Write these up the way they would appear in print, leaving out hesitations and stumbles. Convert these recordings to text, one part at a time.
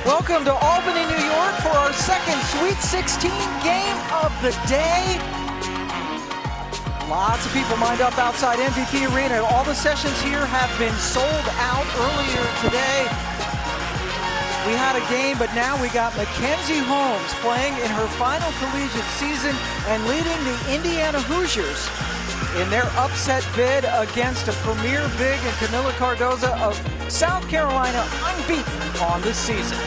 Welcome to Albany, New York for our second Sweet 16 game of the day. Lots of people lined up outside MVP Arena. All the sessions here have been sold out earlier today. We had a game, but now we got Mackenzie Holmes playing in her final collegiate season and leading the Indiana Hoosiers in their upset bid against a premier big in Camila Cardozo of South Carolina, unbeaten on the season.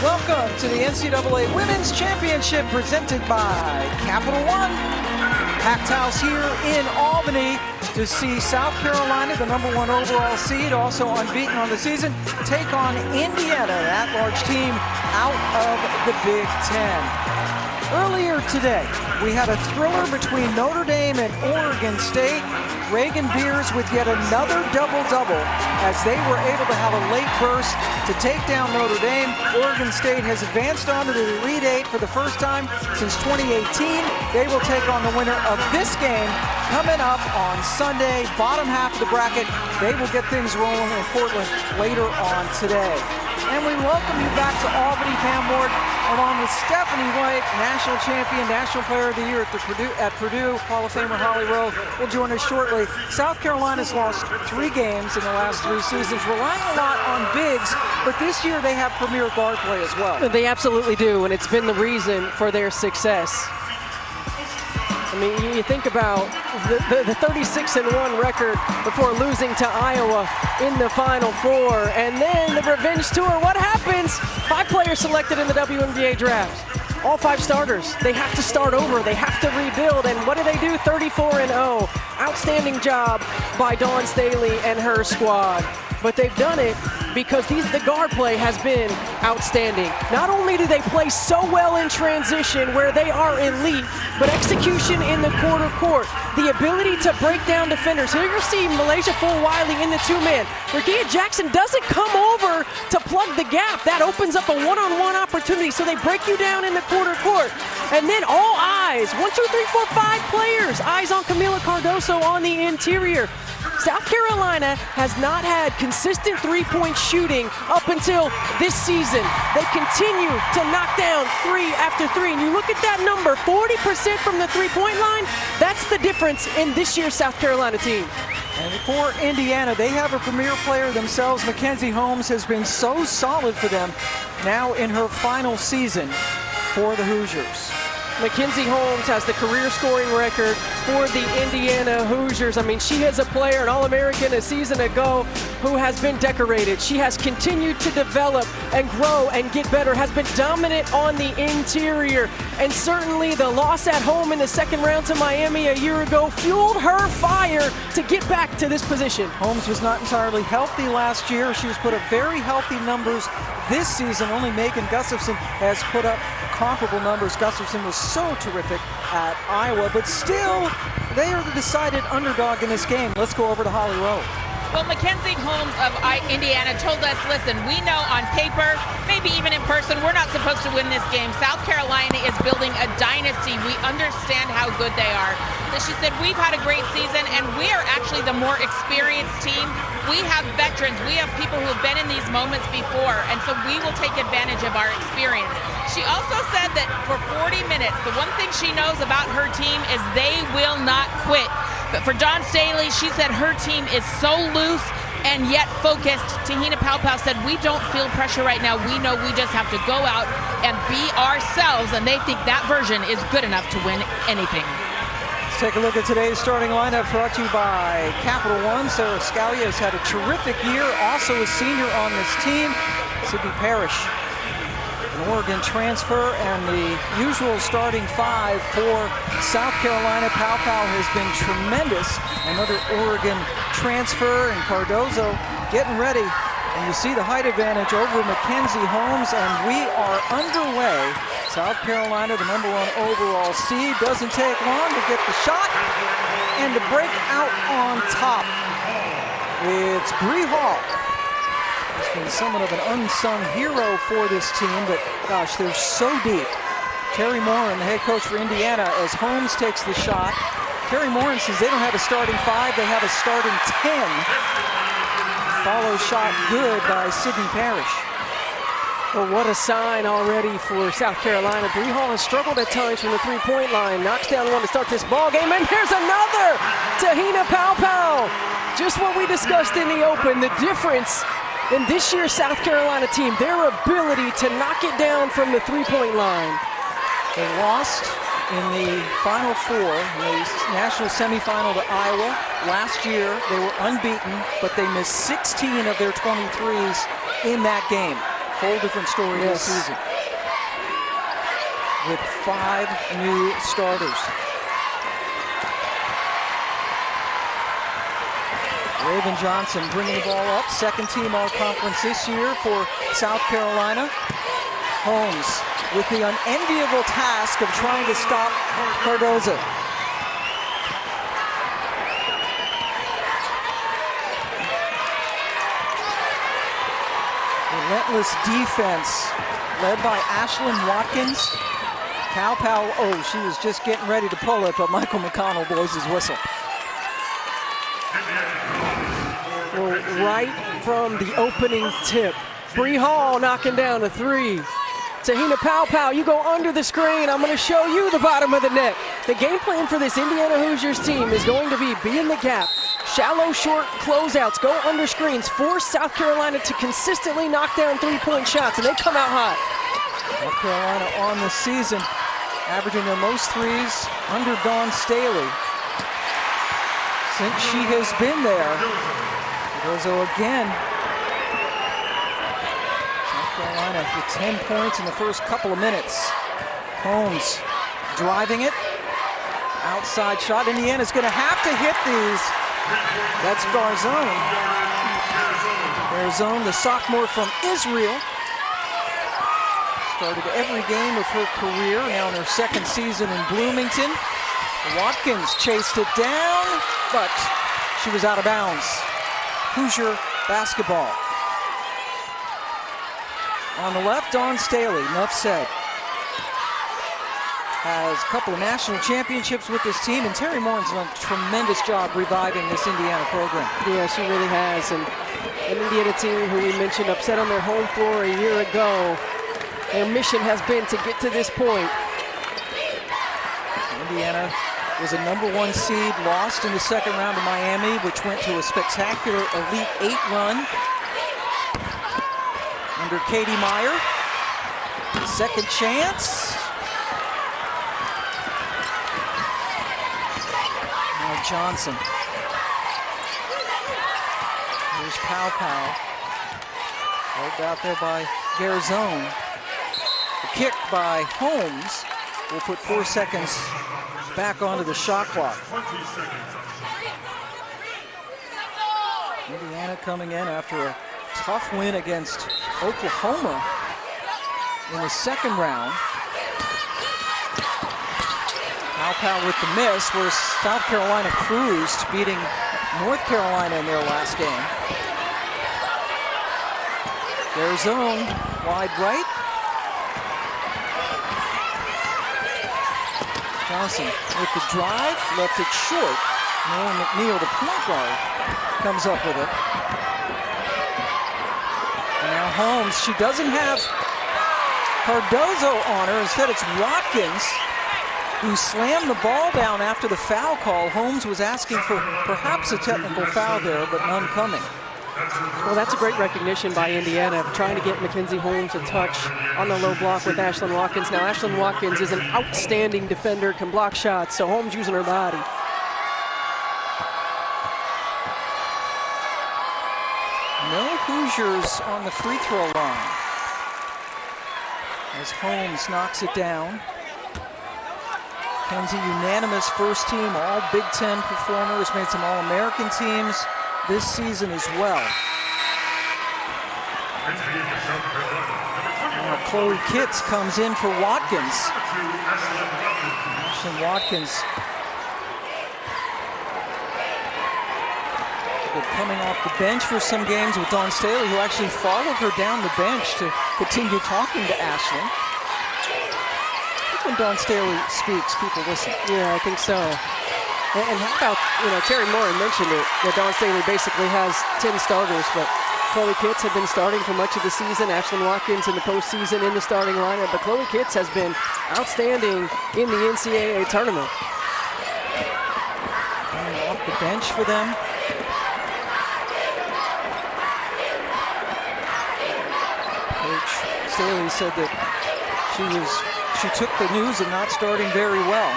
Welcome to the NCAA Women's Championship presented by Capital One. Packed house here in Albany to see South Carolina, the #1 overall seed, also unbeaten on the season, take on Indiana, that large team out of the Big Ten. Earlier today, we had a thriller between Notre Dame and Oregon State. Reagan Beers with yet another double-double as they were able to have a late burst to take down Notre Dame. Oregon State has advanced on to the Elite Eight for the first time since 2018. They will take on the winner of this game coming up on Sunday, bottom half of the bracket. They will get things rolling in Portland later on today. And we welcome you back to Albany, Pam Ward, along with Stephanie White, national champion, national player of the year at Purdue, Hall of Famer Holly Rowe will join us shortly. South Carolina's lost 3 games in the last 3 seasons, relying a lot on bigs, but this year they have premier guard play as well. They absolutely do, and it's been the reason for their success. I mean, you think about the 36-1 record before losing to Iowa in the Final Four, and then the revenge tour. What happens? 5 players selected in the WNBA draft. All 5 starters. They have to start over. They have to rebuild. And what do they do? 34-0. Outstanding job by Dawn Staley and her squad. But they've done it because the guard play has been outstanding. Not only do they play so well in transition where they are elite, but execution in the quarter court. The ability to break down defenders. Here you see Malaysia Fulwiley in the 2-man. Rakia Jackson doesn't come over to plug the gap. That opens up a one-on-one opportunity. So they break you down in the quarter court. And then all eyes, 1, 2, 3, 4, 5 players. Eyes on Camila Cardozo on the interior. South Carolina has not had consistent three-point shooting up until this season. They continue to knock down 3 after 3. And you look at that number, 40% from the three-point line. That's the difference in this year's South Carolina team. And for Indiana, they have a premier player themselves. Mackenzie Holmes has been so solid for them now in her final season for the Hoosiers. Mackenzie Holmes has the career scoring record for the Indiana Hoosiers. I mean, she is a player, an All-American a season ago, who has been decorated. She has continued to develop and grow and get better, has been dominant on the interior. And certainly the loss at home in the second round to Miami a year ago fueled her fire to get back to this position. Holmes was not entirely healthy last year. She has put up very healthy numbers this season. Only Megan Gustafson has put up comparable numbers. Gustafson was so terrific at Iowa, but still, they are the decided underdog in this game. Let's go over to Holly Rowe. Well, Mackenzie Holmes of Indiana told us, listen, we know on paper, maybe even in person, we're not supposed to win this game. South Carolina is building a dynasty. We understand how good they are. So she said, we've had a great season, and we are actually the more experienced team. We have veterans. We have people who have been in these moments before, and so we will take advantage of our experience. She also said that for 40 minutes, the one thing she knows about her team is they will not quit. But for Dawn Staley, she said her team is so loose and yet focused. Te-Hina said, we don't feel pressure right now. We know we just have to go out and be ourselves, and they think that version is good enough to win anything. Let's take a look at today's starting lineup brought to you by Capital One. Sarah Scalia has had a terrific year, also a senior on this team. Sydney Parrish, an Oregon transfer, and the usual starting 5 for South Carolina. Pow has been tremendous. Another Oregon transfer, and Cardozo getting ready. And you see the height advantage over Mackenzie Holmes, and we are underway. South Carolina, the #1 overall seed. Doesn't take long to get the shot and to break out on top. It's Bree Hall. He's been somewhat of an unsung hero for this team, but gosh, they're so deep. Terry Moran, the head coach for Indiana, as Holmes takes the shot. Terry Moran says they don't have a starting 5, they have a starting 10. Follow shot good by Sydney Parrish. Well, what a sign already for South Carolina. Bree Hall has struggled at times from the three-point line. Knocks down one to start this ball game, and here's another! Te-Hina pow-pow! Just what we discussed in the open, the difference in this year's South Carolina team, their ability to knock it down from the three-point line. They lost in the Final Four, in the national semifinal to Iowa. Last year, they were unbeaten, but they missed 16 of their 23s in that game. Whole different story this season. With 5 new starters. Raven Johnson bringing the ball up. Second team all-conference this year for South Carolina. Holmes with the unenviable task of trying to stop Cardozo. Relentless defense led by Ashlyn Watkins. Pow-pow, oh, she was just getting ready to pull it, but Michael McConnell blows his whistle. Well, right from the opening tip, Bree Hall knocking down a three. Te-Hina pow-pow, you go under the screen. I'm going to show you the bottom of the net. The game plan for this Indiana Hoosiers team is going to be in the gap. Shallow, short closeouts, go under screens, force South Carolina to consistently knock down three-point shots, and they come out hot. South Carolina on the season, averaging their most threes under Dawn Staley. Since she has been there, Cardozo again. South Carolina with 10 points in the first couple of minutes. Holmes driving it. Outside shot. Indiana's going to have to hit these. That's Garzone. Garzone, the sophomore from Israel. Started every game of her career, now in her second season in Bloomington. Watkins chased it down, but she was out of bounds. Hoosier basketball. On the left, Dawn Staley, enough said. Has a couple of national championships with this team, and Terry Morin's done a tremendous job reviving this Indiana program. Yeah, she really has. And an Indiana team who we mentioned upset on their home floor a year ago. Their mission has been to get to this point. Indiana was a #1 seed, lost in the second round to Miami, which went to a spectacular Elite 8 run under Katie Meyer. Second chance. Now Johnson. Here's Pow Pow. Held out there by Garzone. The kick by Holmes will put 4 seconds back onto the shot clock. Indiana coming in after a tough win against Oklahoma in the second round. Pow with the miss, where South Carolina cruised, beating North Carolina in their last game. Their zone, wide right. Johnson with the drive, left it short. Nolan McNeil, the point guard, comes up with it. And now Holmes, she doesn't have Cardozo on her. Instead, it's Watkins who slammed the ball down after the foul call. Holmes was asking for perhaps a technical foul there, but none coming. Well, that's a great recognition by Indiana, trying to get Mackenzie Holmes a touch on the low block with Ashlyn Watkins. Now, Ashlyn Watkins is an outstanding defender, can block shots, so Holmes using her body. No Hoosiers on the free throw line as Holmes knocks it down. Mackenzie, unanimous first team, all Big Ten performers, made some All-American teams this season as well. Now Chloe Kitts comes in for Watkins. Ashlyn Watkins coming off the bench for some games with Dawn Staley, who actually followed her down the bench to continue talking to Ashlyn. When Dawn Staley speaks, people listen. Yeah, I think so. And how about, Terry Moore mentioned it, that Dawn Staley basically has 10 starters, but Chloe Kitts had been starting for much of the season. Ashlyn Watkins in the postseason in the starting lineup, but Chloe Kitts has been outstanding in the NCAA tournament. Off the bench for them. Coach Staley said that she took the news of not starting very well.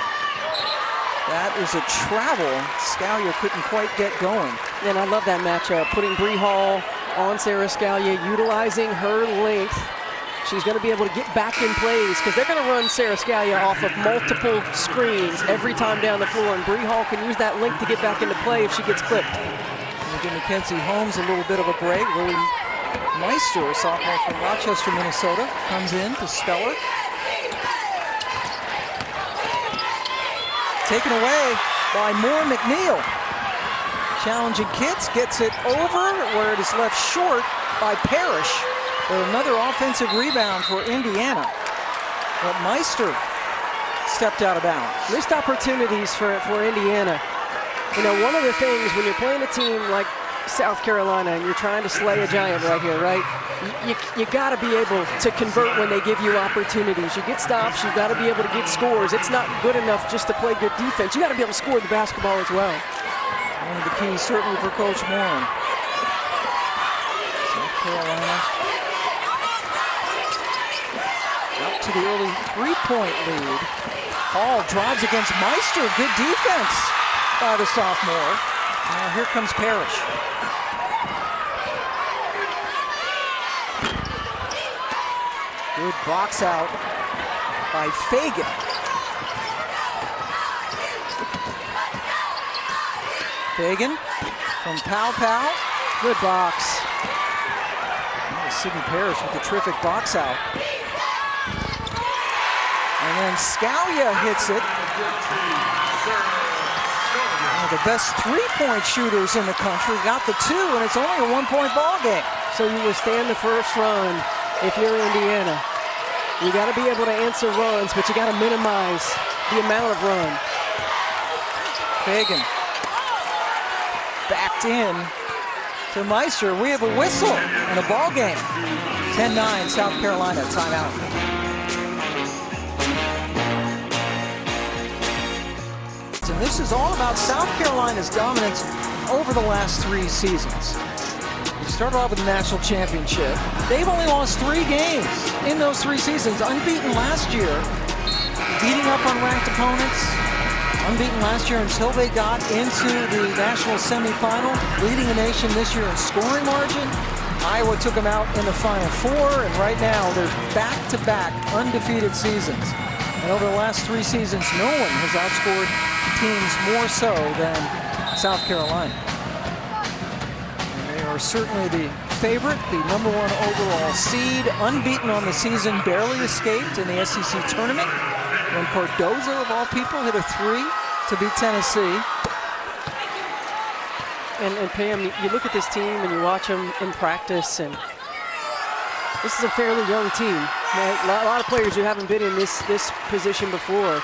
That is a travel Scalia couldn't quite get going. And I love that matchup, putting Bree Hall on Sarah Scalia, utilizing her length. She's going to be able to get back in plays because they're going to run Sarah Scalia off of multiple screens every time down the floor, and Bree Hall can use that length to get back into play if she gets clipped. We'll give Mackenzie Holmes a little bit of a break. Lily Meister, a sophomore from Rochester, Minnesota, comes in to spell her. Taken away by Moore McNeil. Challenging Kitts, gets it over where it is left short by Parrish. Another offensive rebound for Indiana. But Meister stepped out of bounds. Missed opportunities for Indiana. One of the things when you're playing a team like South Carolina and you're trying to slay a giant right here, right? You got to be able to convert when they give you opportunities. You get stops, you got to be able to get scores. It's not good enough just to play good defense. You got to be able to score the basketball as well. One of the keys certainly for Coach Moore. South Carolina up to the early three-point lead. Hall drives against Meister. Good defense by the sophomore. Now here comes Parrish. Good box out by Fagan. Fagan from Pow Pow. Good box. Sydney Parrish with a terrific box out. And then Scalia hits it. One of the best three-point shooters in the country. Got the two, and it's only a one-point ball game. So you withstand the first run if you're Indiana. You got to be able to answer runs, but you got to minimize the amount of run. Fagan backed in to Meister. We have a whistle and a ball game. 10-9 South Carolina, timeout. And this is all about South Carolina's dominance over the last 3 seasons. We started off with the national championship. They've only lost 3 games in those 3 seasons. Unbeaten last year, beating up on ranked opponents. Unbeaten last year until they got into the national semifinal, leading the nation this year in scoring margin. Iowa took them out in the Final Four, and right now they're back-to-back undefeated seasons. And over the last 3 seasons, no one has outscored teams more so than South Carolina. And they are certainly the favorite, the #1 overall seed, unbeaten on the season, barely escaped in the SEC tournament when Cardozo, of all people, hit a 3 to beat Tennessee. And Pam, you look at this team and you watch them in practice, and this is a fairly young team. Right? A lot of players who haven't been in this position before,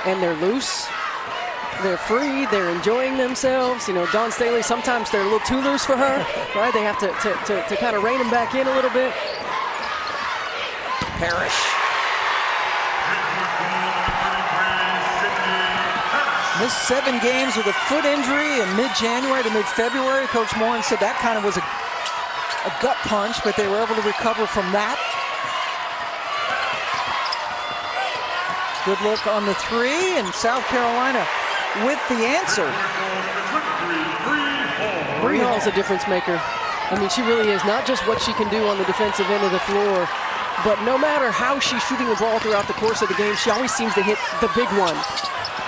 and they're loose, they're free, they're enjoying themselves. Dawn Staley, sometimes they're a little too loose for her, right? They have to kind of rein them back in a little bit. Parrish. Missed 7 games with a foot injury in mid-January to mid-February. Coach Moore said that kind of was a gut punch, but they were able to recover from that. Good look on the 3, and South Carolina with the answer. Bree Hall's a difference maker. I mean, she really is. Not just what she can do on the defensive end of the floor, but no matter how she's shooting the ball throughout the course of the game, she always seems to hit the big one.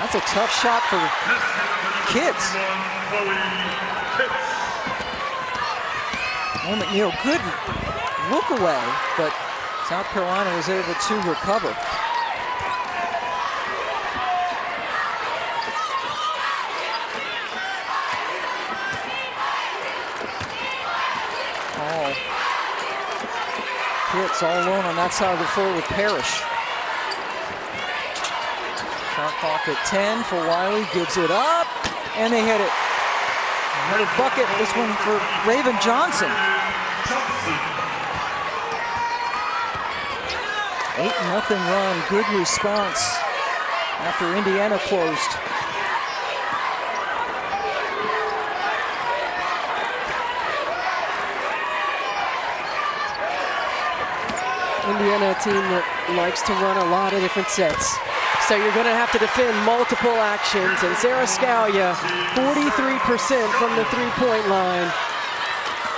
That's a tough shot for Kitts. Well, McNeil, good look away, but South Carolina was able to recover. Kitts all alone on that side of the floor with Parrish. Shot clock at 10. Fulwiley gives it up. and they hit it. Another bucket, this one for Raven Johnson. 8-0 run, good response after Indiana closed. Indiana, a team that likes to run a lot of different sets. So you're going to have to defend multiple actions. And Sarah Scalia, 43% from the three-point line,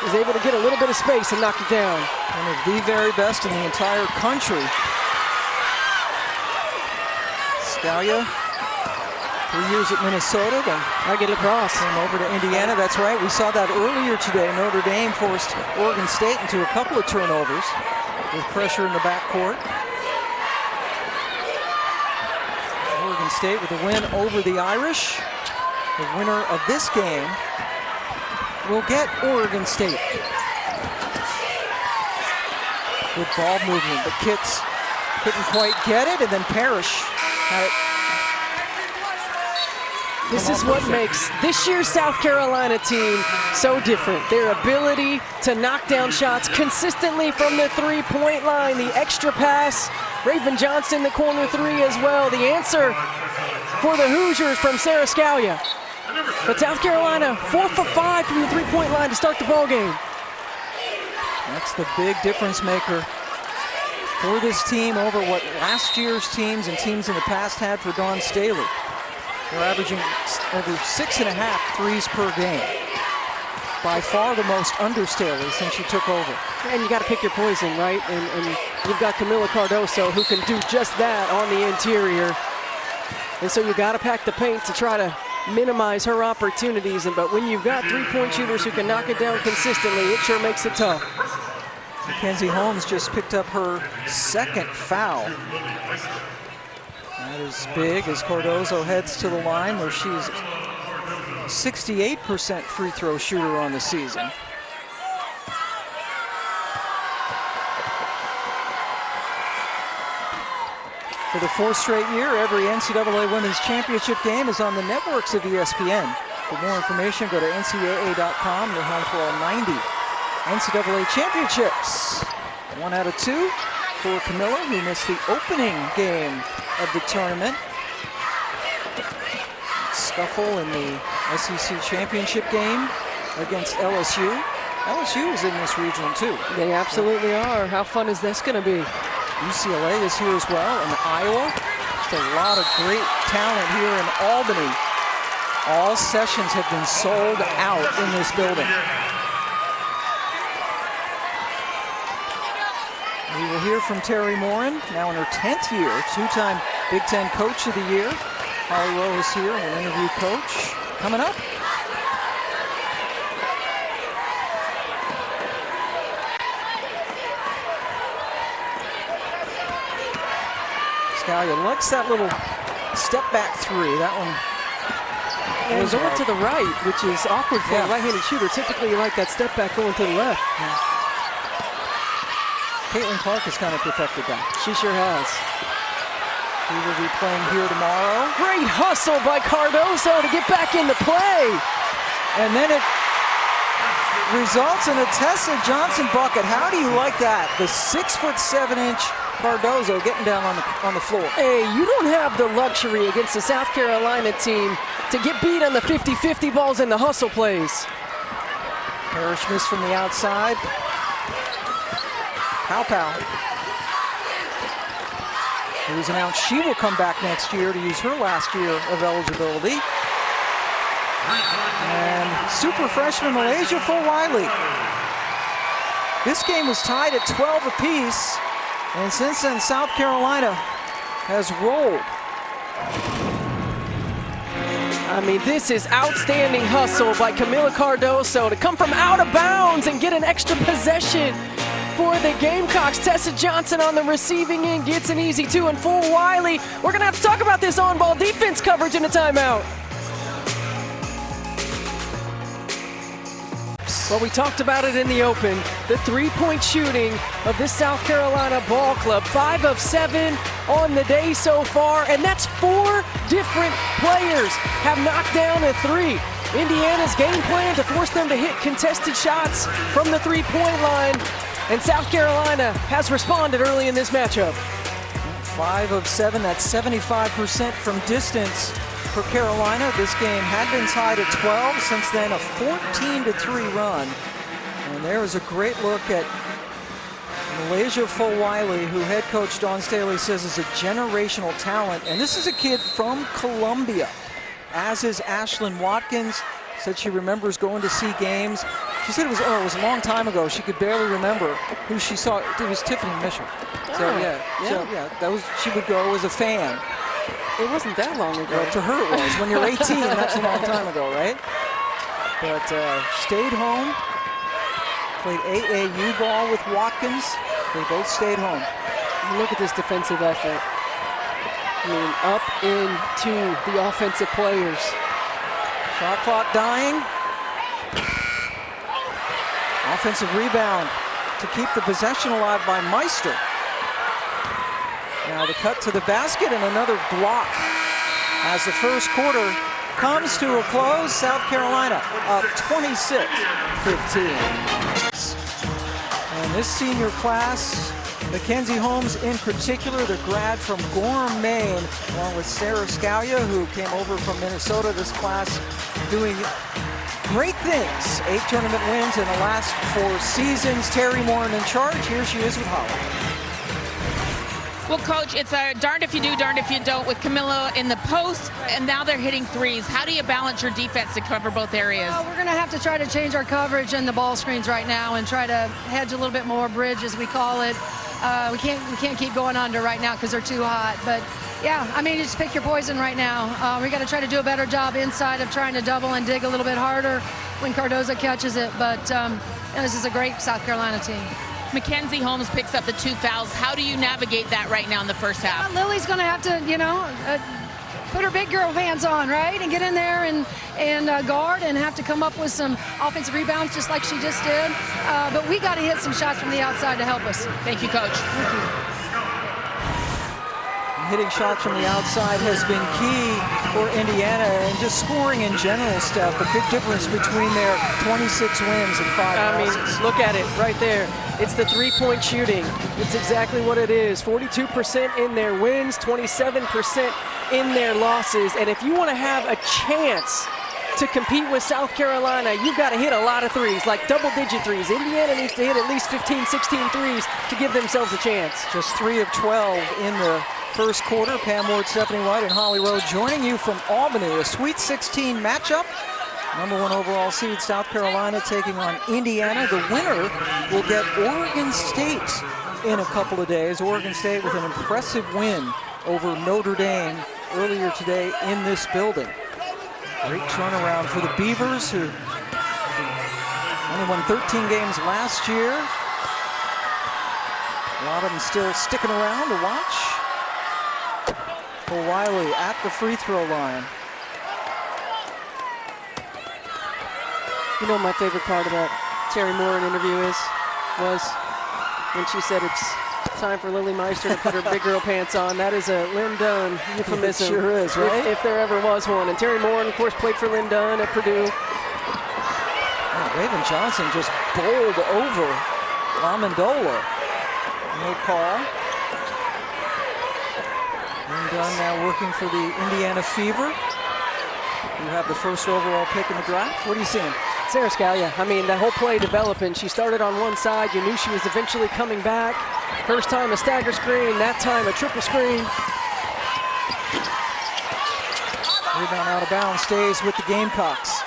is able to get a little bit of space and knock it down. One of the very best in the entire country. Scalia, 3 years at Minnesota, then I get across. came over to Indiana. That's right. We saw that earlier today. Notre Dame forced Oregon State into a couple of turnovers with pressure in the backcourt. Oregon State with a win over the Irish. The winner of this game will get Oregon State. Good ball movement, but Kitts couldn't quite get it, and then Parrish had it. This is what makes this year's South Carolina team so different. Their ability to knock down shots consistently from the three-point line. The extra pass, Raven Johnson, the corner three as well. The answer for the Hoosiers from Sarah Scalia. But South Carolina, 4 for 5 from the three-point line to start the ball game. That's the big difference maker for this team over what last year's teams and teams in the past had for Dawn Staley. They're averaging over 6.5 threes per game. By far the most under Staley since she took over. And you got to pick your poison, right? And you've got Camila Cardoso who can do just that on the interior. And so you got to pack the paint to try to minimize her opportunities. But when you've got three-point shooters who can knock it down consistently, it sure makes it tough. Mackenzie Holmes just picked up her second foul. That is big as Cardozo heads to the line where she's 68% free throw shooter on the season. For the 4th straight year, every NCAA Women's Championship game is on the networks of ESPN. For more information, go to ncaa.com. Your home for all 90 NCAA championships. 1 out of 2 for Camilla, who missed the opening game of the tournament. Scuffle in the SEC championship game against LSU. LSU is in this region too. They absolutely are. How fun is this going to be? UCLA is here as well, and Iowa. Just a lot of great talent here in Albany. All sessions have been sold out in this building. We will hear from Terry Morin, now in her 10th year, 2-time Big Ten Coach of the Year. Holly Rowe is here, we'll interview Coach. Coming up. Scalia likes that little step back three. That one was over to the right, which is awkward for a right-handed shooter. Typically, you like that step back going to the left. Yeah. Caitlin Clark has kind of perfected that. She sure has. She will be playing here tomorrow. Great hustle by Cardoso to get back into play. And then it results in a Tessa Johnson bucket. How do you like that? The 6'7" Cardozo getting down on the floor. Hey, you don't have the luxury against the South Carolina team to get beat on the 50-50 balls and the hustle plays. Parrish missed from the outside. Pow. It was announced she will come back next year to use her last year of eligibility. And super freshman Malaysia Fulwiley. This game was tied at 12 apiece. And since then, South Carolina has rolled. I mean, this is outstanding hustle by Camila Cardoso to come from out of bounds and get an extra possession for the Gamecocks. Tessa Johnson on the receiving end gets an easy 2, and Fulwiley. We're going to have to talk about this on-ball defense coverage in a timeout. Well, we talked about it in the open. The three-point shooting of this South Carolina ball club. 5 of 7 on the day so far, and that's 4 different players have knocked down a three. Indiana's game plan to force them to hit contested shots from the three-point line, and South Carolina has responded early in this matchup. 5 of 7, that's 75% from distance for Carolina. This game had been tied at 12, since then a 14-3 run. And there is a great look at Malaysia Fulwiley, who head coach Dawn Staley says is a generational talent. And this is a kid from Columbia, as is Ashlyn Watkins. Said she remembers going to see games. She said it was a long time ago. She could barely remember who she saw. It was Tiffany Mitchell. So that was, she would go as a fan. It wasn't that long ago. Well, to her it was. When you're 18, that's a long time ago, right? But stayed home. Played AAU ball with Watkins. They both stayed home. Look at this defensive effort. I mean, up into the offensive players. Shot clock dying. Offensive rebound to keep the possession alive by Meister. Now the cut to the basket and another block. As the first quarter comes to a close, South Carolina up 26-15. And this senior class, Mackenzie Holmes in particular, the grad from Gorham, Maine, along with Sarah Scalia, who came over from Minnesota. This class doing great things. 8 tournament wins in the last 4 seasons. Terry Morin in charge. Here she is with Holly. Well, Coach, it's a darned if you do, darned if you don't with Camilo in the post, and now they're hitting threes. How do you balance your defense to cover both areas? We're going to have to try to change our coverage and the ball screens right now and try to hedge a little bit more, bridge as we call it. We can't keep going under right now because they're too hot. But yeah, I mean, you just pick your poison right now. We got to try to do a better job inside of trying to double and dig a little bit harder when Cardoza catches it. But this is a great South Carolina team. Mackenzie Holmes picks up the 2 fouls. How do you navigate that right now in the first half? Lily's going to have to, put her big girl pants on, right, and get in there and guard and have to come up with some offensive rebounds just like she just did. But we got to hit some shots from the outside to help us. Thank you, Coach. Thank you. Hitting shots from the outside has been key for Indiana, and just scoring in general, Steph. A big difference between their 26 wins and 5 losses. Look at it right there. It's the three-point shooting. It's exactly what it is. 42% in their wins, 27% in their losses. And if you want to have a chance to compete with South Carolina, you've got to hit a lot of threes, like double-digit threes. Indiana needs to hit at least 15, 16 threes to give themselves a chance. Just 3 of 12 in the first quarter. Pam Ward, Stephanie White, and Holly Rowe joining you from Albany. A Sweet 16 matchup. Number 1 overall seed South Carolina taking on Indiana. The winner will get Oregon State in a couple of days. Oregon State with an impressive win over Notre Dame earlier today in this building. Great turnaround for the Beavers, who only won 13 games last year. A lot of them still sticking around to watch. Fulwiley at the free throw line. You know, my favorite part about Terry Morin interview was when she said it's time for Lily Meister to put her big girl pants on. That is a Lynn Dunn euphemism. It sure is, right? If there ever was one. And Terry Morin, of course, played for Lynn Dunn at Purdue. Oh, Raven Johnson just bowled over Amendola. No call. Lynn Dunn now working for the Indiana Fever, who have the first overall pick in the draft. What are you seeing? Sarah Scalia, I mean, that whole play developing. She started on one side. You knew she was eventually coming back. First time a stagger screen, that time a triple screen. Rebound out of bounds, stays with the Gamecocks.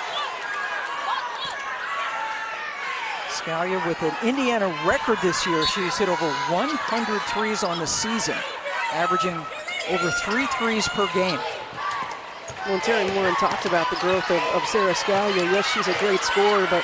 Scalia with an Indiana record this year. She's hit over 100 threes on the season, averaging over 3 threes per game. When Terry Morin talked about the growth of Sarah Scalia, yes, she's a great scorer, but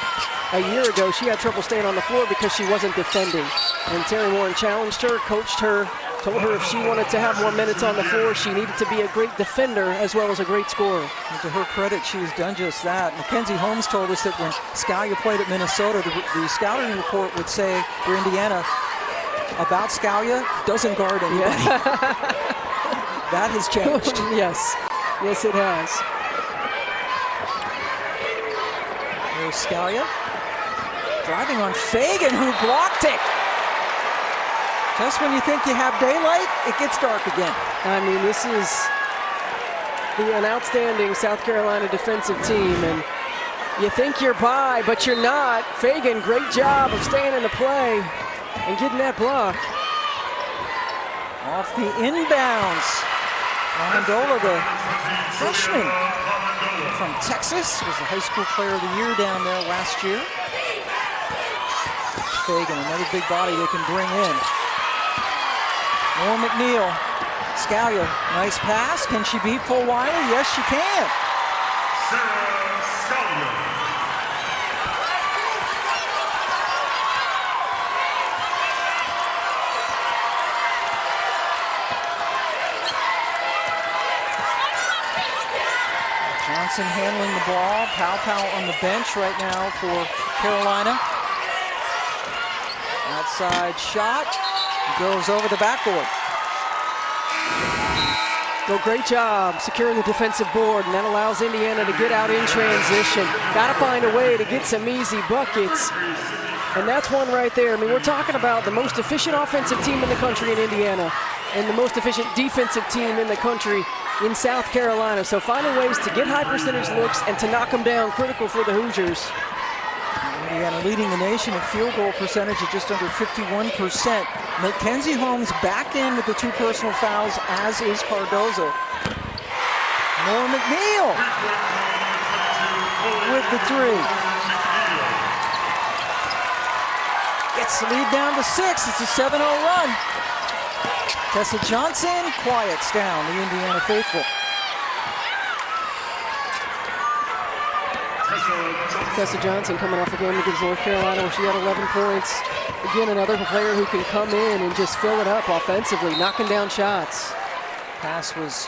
a year ago she had trouble staying on the floor because she wasn't defending. And Terry Morin challenged her, coached her, told her if she wanted to have more minutes on the floor, she needed to be a great defender as well as a great scorer. And to her credit, she's done just that. Mackenzie Holmes told us that when Scalia played at Minnesota, the scouting report would say for Indiana about Scalia, doesn't guard anybody. Yeah. That has changed. Yes. Yes, it has. Here's Scalia. Driving on Fagan, who blocked it. Just when you think you have daylight, it gets dark again. I mean, this is an outstanding South Carolina defensive team, and you think you're by, but you're not. Fagan, great job of staying in the play and getting that block. Off the inbounds. Amendola, the freshman from Texas, was the high school player of the year down there last year. Fagan, another big body they can bring in. More McNeil. Scalia, nice pass. Can she beat Fulwiley? Yes, she can. Johnson handling the ball. Pow on the bench right now for Carolina. Outside shot. Goes over the backboard. Well, great job securing the defensive board, and that allows Indiana to get out in transition. Got to find a way to get some easy buckets, and that's one right there. I mean, we're talking about the most efficient offensive team in the country in Indiana and the most efficient defensive team in the country in South Carolina. So finding ways to get high percentage looks and to knock them down, critical for the Hoosiers. Indiana leading the nation in field goal percentage at just under 51%. Mackenzie Holmes back in with the 2 personal fouls, as is Cardozo. More McNeil with the 3. Gets the lead down to 6. It's a 7-0 run. Tessa Johnson quiets down the Indiana faithful. Tessa Johnson coming off a game against North Carolina where she had 11 points. Again, another player who can come in and just fill it up offensively, knocking down shots. Pass was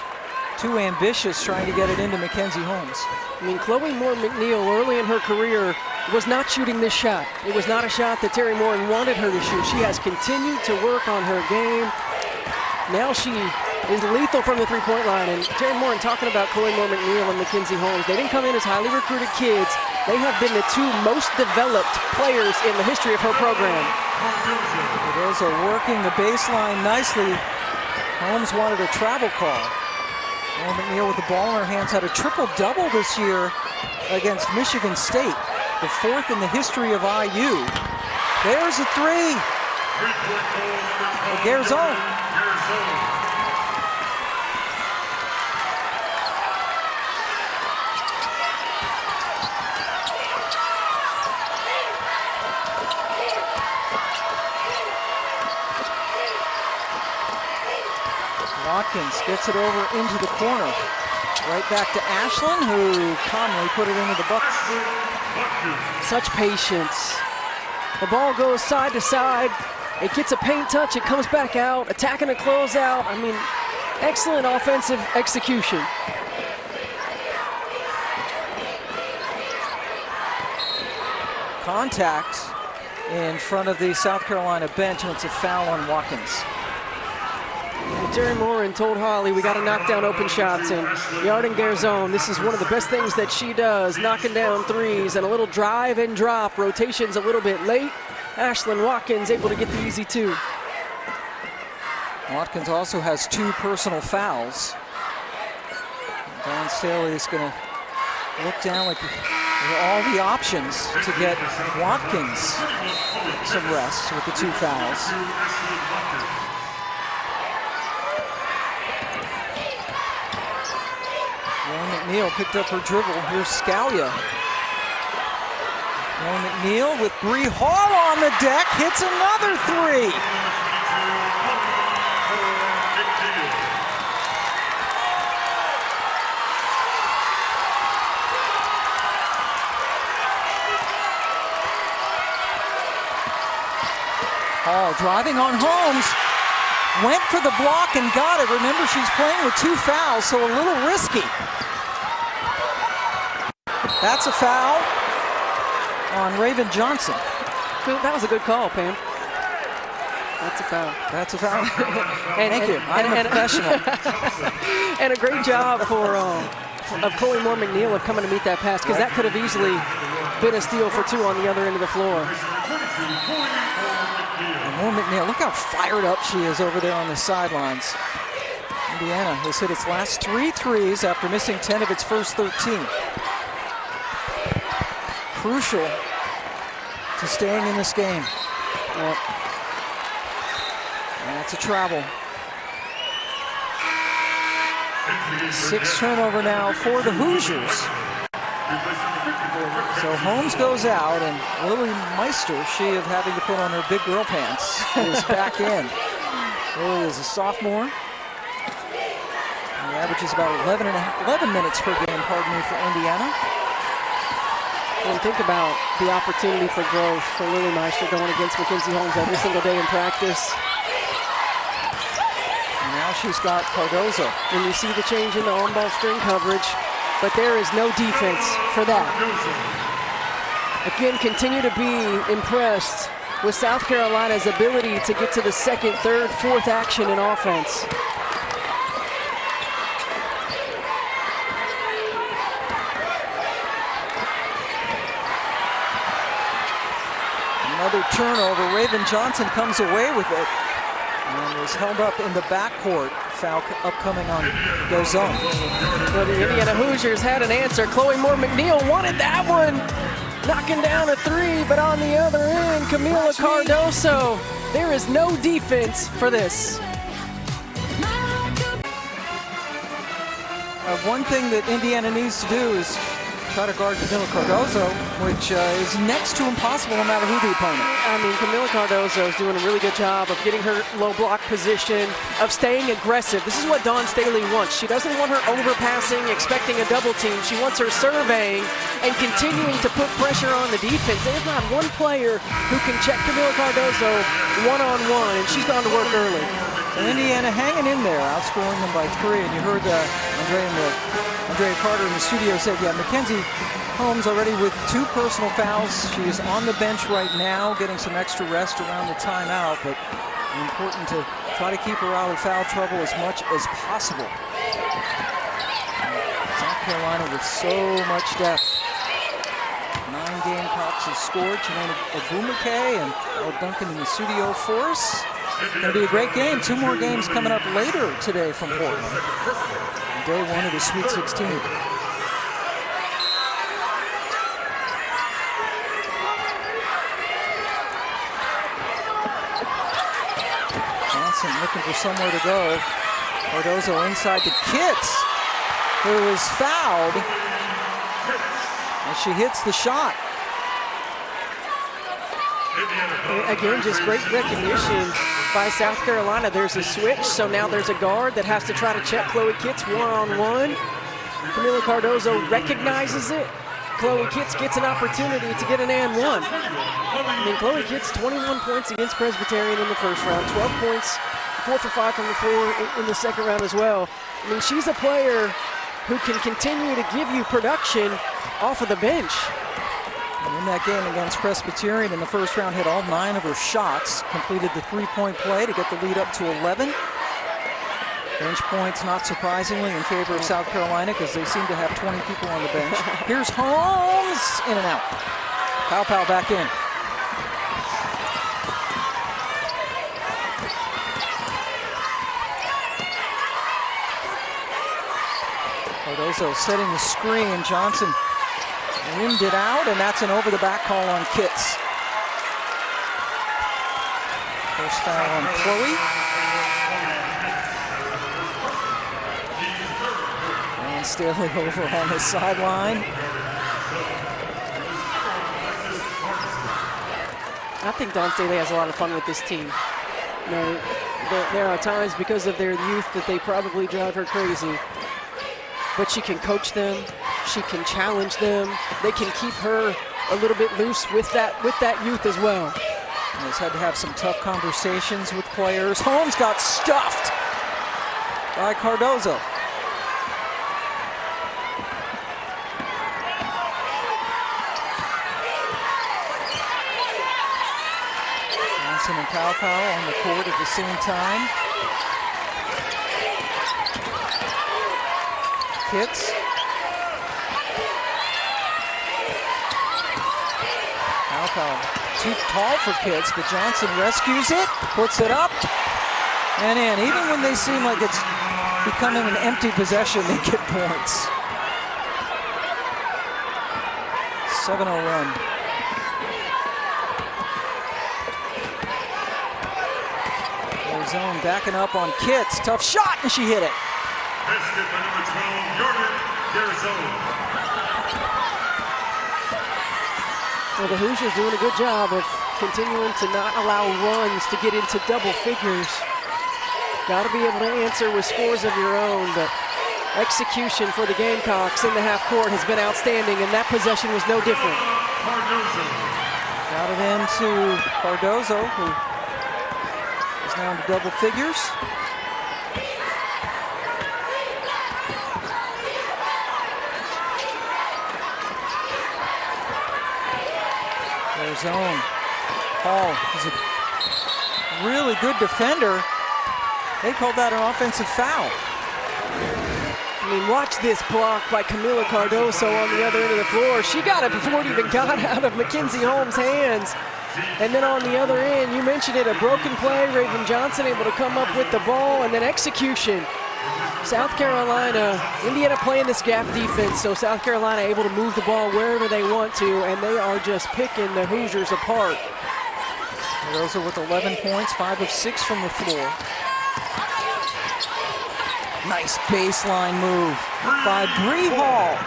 too ambitious, trying to get it into Mackenzie Holmes. I mean, Chloe Moore McNeil early in her career was not shooting this shot. It was not a shot that Terry Moore wanted her to shoot. She has continued to work on her game. Now she is lethal from the three-point line. And Terry Moore, and talking about Chloe Moore McNeil and Mackenzie Holmes, they didn't come in as highly recruited kids. They have been the 2 most developed players in the history of her program. Those are working the baseline nicely. Holmes wanted a travel call. Moore McNeil with the ball in her hands had a triple-double this year against Michigan State, the 4th in the history of IU. There's a 3. Garzone. Watkins gets it over into the corner. Right back to Ashlyn, who calmly put it into the bucket. Such patience. The ball goes side to side. It gets a paint touch. It comes back out, attacking a closeout. I mean, excellent offensive execution. Contact in front of the South Carolina bench, and it's a foul on Watkins. Terry Moore told Holly, we got to knock down open shots, and Yarden Garzone, this is one of the best things that she does, knocking down threes and a little drive and drop. Rotations a little bit late. Ashlyn Watkins able to get the easy 2. Watkins also has 2 personal fouls. Dawn Staley is going to look down like all the options to get Watkins some rest with the 2 fouls. McNeil picked up her dribble. Here's Scalia. Lauren McNeil with Bree Hall on the deck, hits another 3. Hall driving on Holmes. Went for the block and got it. Remember, she's playing with 2 fouls, so a little risky. That's a foul on Raven Johnson. That was a good call, Pam. That's a foul. That's a foul. Thank you. I'm a professional. And a great job of Chloe Moore McNeil of coming to meet that pass, because that could have easily been a steal for 2 on the other end of the floor. And Moore McNeil, look how fired up she is over there on the sidelines. Indiana has hit its last 3 threes after missing 10 of its first 13. Crucial to staying in this game. Yep. And that's a travel. 6 turnover now for the Hoosiers. So Holmes goes out, and Lily Meister, she of having to put on her big girl pants, is back in. Lily is a sophomore. And averages about 11 minutes per game, pardon me, for Indiana. And think about the opportunity for growth for Lily Meister going against Mackenzie Holmes every single day in practice. And now she's got Cardozo. And you see the change in the on-ball screen coverage, but there is no defense for that. Again, continue to be impressed with South Carolina's ability to get to the 2nd, 3rd, 4th action in offense. Another turnover. Raven Johnson comes away with it and is held up in the backcourt. Foul upcoming on Gozon. Well, the Indiana Hoosiers had an answer. Chloe Moore McNeil wanted that one. Knocking down a 3, but on the other end, Camila Cardoso. There is no defense for this. One thing that Indiana needs to do is try to guard Camila Cardozo, which is next to impossible no matter who the opponent. I mean, Camila Cardozo is doing a really good job of getting her low block position, of staying aggressive. This is what Dawn Staley wants. She doesn't want her overpassing, expecting a double team. She wants her surveying and continuing to put pressure on the defense. There's not one player who can check Camila Cardozo one-on-one, and she's gone to work early. And Indiana hanging in there, outscoring them by 3. And you heard Andrea Carter in the studio said, yeah, Mackenzie Holmes already with 2 personal fouls. She is on the bench right now, getting some extra rest around the timeout, but important to try to keep her out of foul trouble as much as possible. South Carolina with so much depth. 9 Gamecocks have scored. Janina Agumake and Al Duncan in the studio for us. Going to be a great game. 2 more games coming up later today from Portland. Day 1 of the Sweet 16. Johnson looking for somewhere to go. Cardozo inside to Kitts, who is fouled as she hits the shot. Again, just great recognition by South Carolina. There's a switch, so now there's a guard that has to try to check Chloe Kitts one-on-one. Camila Cardozo recognizes it. Chloe Kitts gets an opportunity to get an and 1. I mean, Chloe Kitts, 21 points against Presbyterian in the first round, 12 points, 4 for 5 from the floor in the second round as well. I mean, she's a player who can continue to give you production off of the bench. And in that game against Presbyterian in the first round, hit all 9 of her shots, completed the 3-point play to get the lead up to 11. Bench points, not surprisingly, in favor of South Carolina because they seem to have 20 people on the bench. Here's Holmes, in and out. Pow back in. Cardozo setting the screen. Johnson rimmed it out, and that's an over-the-back call on Kitts. First foul on Chloe. And Staley over on the sideline. I think Dawn Staley has a lot of fun with this team. You know, there are times because of their youth that they probably drive her crazy. But she can coach them, she can challenge them, they can keep her a little bit loose with that youth as well. Has had to have some tough conversations with players. Holmes got stuffed by Cardozo. Johnson and Powell on the court at the same time. Pitts. Powell too tall for Pitts, but Johnson rescues it, puts it up, and in. Even when they seem like it's becoming an empty possession, they get points. 7-0 run. Their zone backing up on Kitts. Tough shot, and she hit it. Basket by number 12, Jordan Garzone. Well, the Hoosiers doing a good job of continuing to not allow runs to get into double figures. Got to be able to answer with scores of your own, but execution for the Gamecocks in the half court has been outstanding, and that possession was no different. Got it into Cardozo, who is now into double figures. Their zone. Hall is a really good defender. They called that an offensive foul. I mean, watch this block by Camila Cardoso on the other end of the floor. She got it before it even got out of Mackenzie Holmes' hands. And then on the other end, you mentioned it, a broken play. Raven Johnson able to come up with the ball, and then execution. South Carolina, Indiana playing this gap defense, so South Carolina able to move the ball wherever they want to, and they are just picking the Hoosiers apart. Cardozo with 11 points, 5 of 6 from the floor. Nice baseline move by Bree Hall.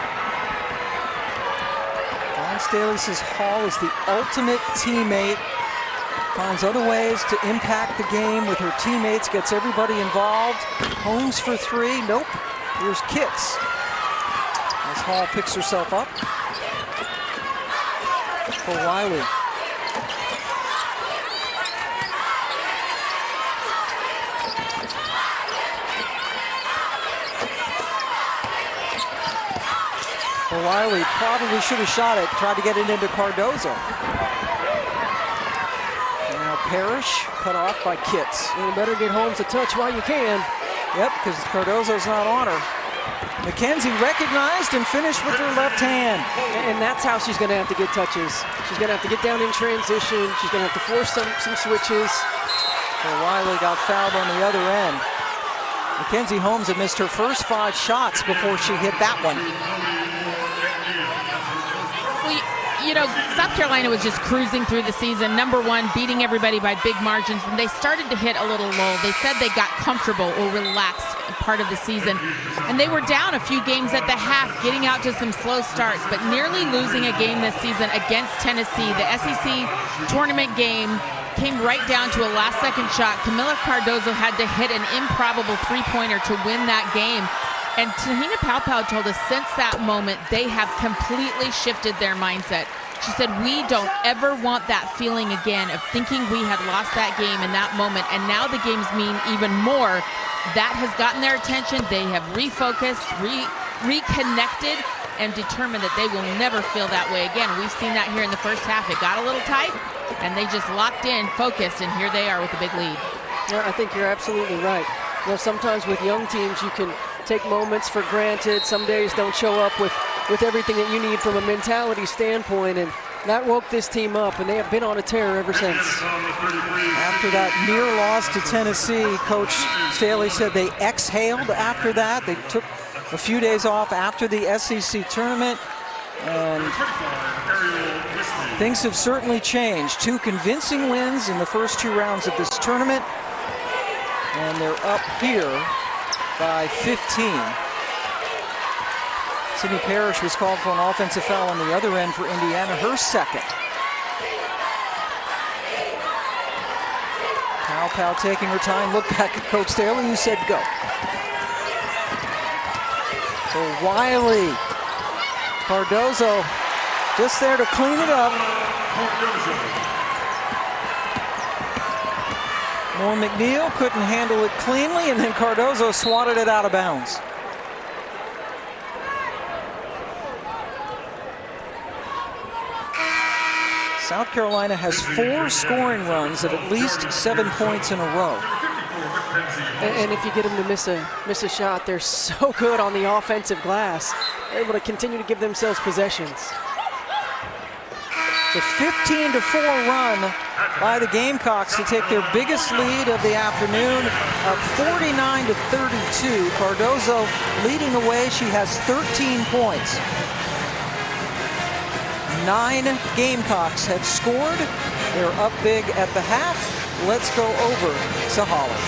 Don Staley says Hall is the ultimate teammate. Finds other ways to impact the game with her teammates, gets everybody involved. Holmes for 3, nope. Here's Kitts. As Hall picks herself up. Fulwiley. Fulwiley probably should have shot it, tried to get it into Cardozo. Now Parrish cut off by Kitts. You better get Holmes a touch while you can. Yep, because Cardozo's not on her. McKenzie recognized and finished with her left hand. And that's how she's going to have to get touches. She's going to have to get down in transition. She's going to have to force some switches. Fulwiley got fouled on the other end. Mackenzie Holmes had missed her first 5 shots before she hit that one. You know, South Carolina was just cruising through the season. Number 1, beating everybody by big margins, and they started to hit a little lull. They said they got comfortable or relaxed part of the season, and they were down a few games at the half, getting out to some slow starts, but nearly losing a game this season against Tennessee. The SEC tournament game came right down to a last-second shot. Camila Cardozo had to hit an improbable three-pointer to win that game. And Te-Hina Powell told us since that moment, they have completely shifted their mindset. She said, we don't ever want that feeling again of thinking we had lost that game in that moment. And now the games mean even more. That has gotten their attention. They have refocused, reconnected, and determined that they will never feel that way again. We've seen that here in the first half. It got a little tight, and they just locked in, focused, and here they are with a big lead. Yeah, I think you're absolutely right. You know, sometimes with young teams, you can take moments for granted. Some days don't show up with everything that you need from a mentality standpoint, and that woke this team up, and they have been on a tear ever since. After that near loss to Tennessee, Coach Staley said they exhaled after that. They took a few days off after the SEC tournament, and things have certainly changed. 2 convincing wins in the first 2 rounds of this tournament, and they're up here by 15. Sydney Parrish was called for an offensive foul on the other end for Indiana, her second. Powell taking her time, look back at Coach Staley, who said go. So Wiley, Cardozo just there to clean it up. Moore McNeil couldn't handle it cleanly, and then Cardozo swatted it out of bounds. South Carolina has 4 scoring runs of at least 7 points in a row. And if you get them to miss a shot, they're so good on the offensive glass. They're able to continue to give themselves possessions. The 15-4 run by the Gamecocks to take their biggest lead of the afternoon, up 49-32. Cardozo leading the way. She has 13 points. 9 Gamecocks have scored. They're up big at the half. Let's go over to Holly.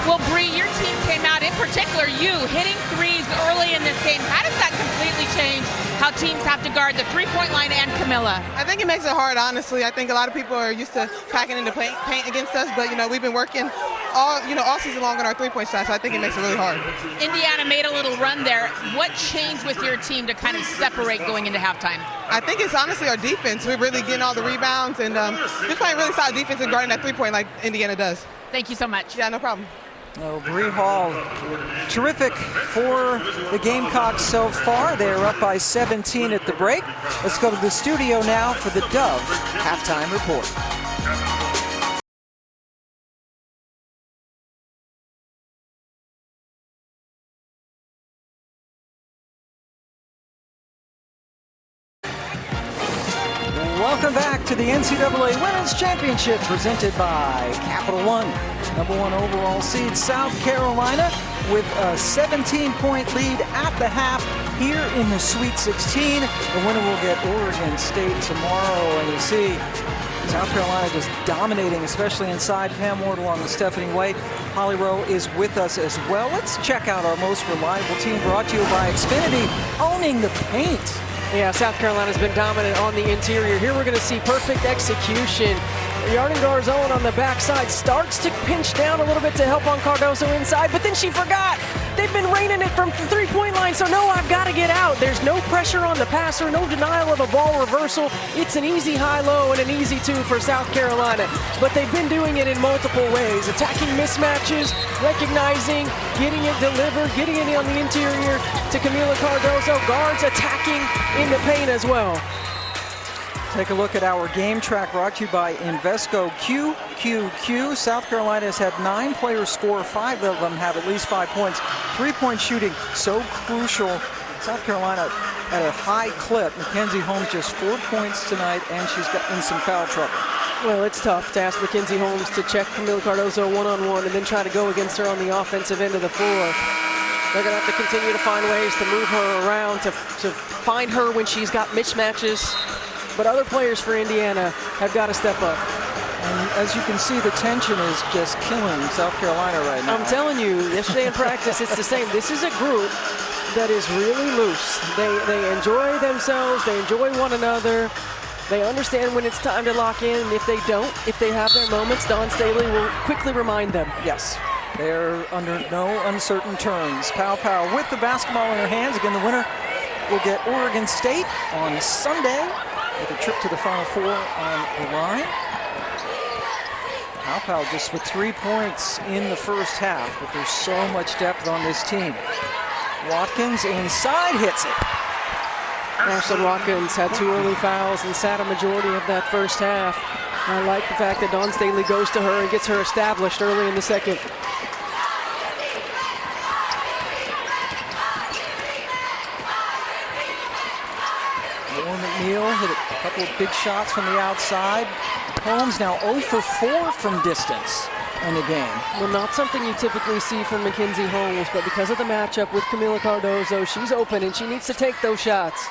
Well, Bree, your team came out, in particular you, hitting threes early in this game. How does that completely change how teams have to guard the three-point line and Camilla? I think it makes it hard, honestly. I think a lot of people are used to packing into paint against us, but, we've been working all season long on our three-point shot, so I think it makes it really hard. Indiana made a little run there. What changed with your team to kind of separate going into halftime? I think it's honestly our defense. We're really getting all the rebounds and just playing really solid defense and guarding that three-point like Indiana does. Thank you so much. Yeah, no problem. Oh, Bree Hall, terrific for the Gamecocks so far. They're up by 17 at the break. Let's go to the studio now for the Dove halftime report. Welcome back to the NCAA Women's Championship presented by Capital One. #1 overall seed South Carolina with a 17-point lead at the half here in the Sweet 16. The winner will get Oregon State tomorrow. And you see South Carolina just dominating, especially inside. Pam Ward along with Stephanie White. Holly Rowe is with us as well. Let's check out our most reliable team, brought to you by Xfinity, owning the paint. Yeah, South Carolina's been dominant on the interior. Here we're going to see perfect execution. Yarden Garzone on the backside starts to pinch down a little bit to help on Cardozo inside, but then she forgot. They've been raining it from the three-point line, so no, I've got to get out. There's no pressure on the passer, no denial of a ball reversal. It's an easy high-low and an easy 2 for South Carolina, but they've been doing it in multiple ways, attacking mismatches, recognizing, getting it delivered, getting it on the interior to Camila Cardozo. Guards attacking in the paint as well. Take a look at our game track brought to you by Invesco QQQ. South Carolina has had 9 players score. 5 of them have at least 5 points. 3-point shooting, so crucial. South Carolina at a high clip. Mackenzie Holmes just 4 points tonight, and she's got in some foul trouble. Well, it's tough to ask Mackenzie Holmes to check Camila Cardozo one-on-one and then try to go against her on the offensive end of the floor. They're going to have to continue to find ways to move her around, to find her when she's got mismatches. But other players for Indiana have got to step up. And as you can see, the tension is just killing South Carolina right now. I'm telling you, yesterday in practice, it's the same. This is a group that is really loose. They enjoy themselves. They enjoy one another. They understand when it's time to lock in. And if they don't, if they have their moments, Dawn Staley will quickly remind them. Yes. They're under no uncertain terms. Pow Pow with the basketball in her hands. Again, the winner will get Oregon State on Sunday with a trip to the Final Four on the line. Pow Pow just with 3 points in the first half, but there's so much depth on this team. Watkins inside hits it. Ashlyn Watkins had 2 early fouls and sat a majority of that first half. I like the fact that Dawn Staley goes to her and gets her established early in the second. McNeil hit a couple of big shots from the outside. Holmes now 0 for 4 from distance in the game. Well, not something you typically see from Mackenzie Holmes, but because of the matchup with Camila Cardozo, she's open and she needs to take those shots.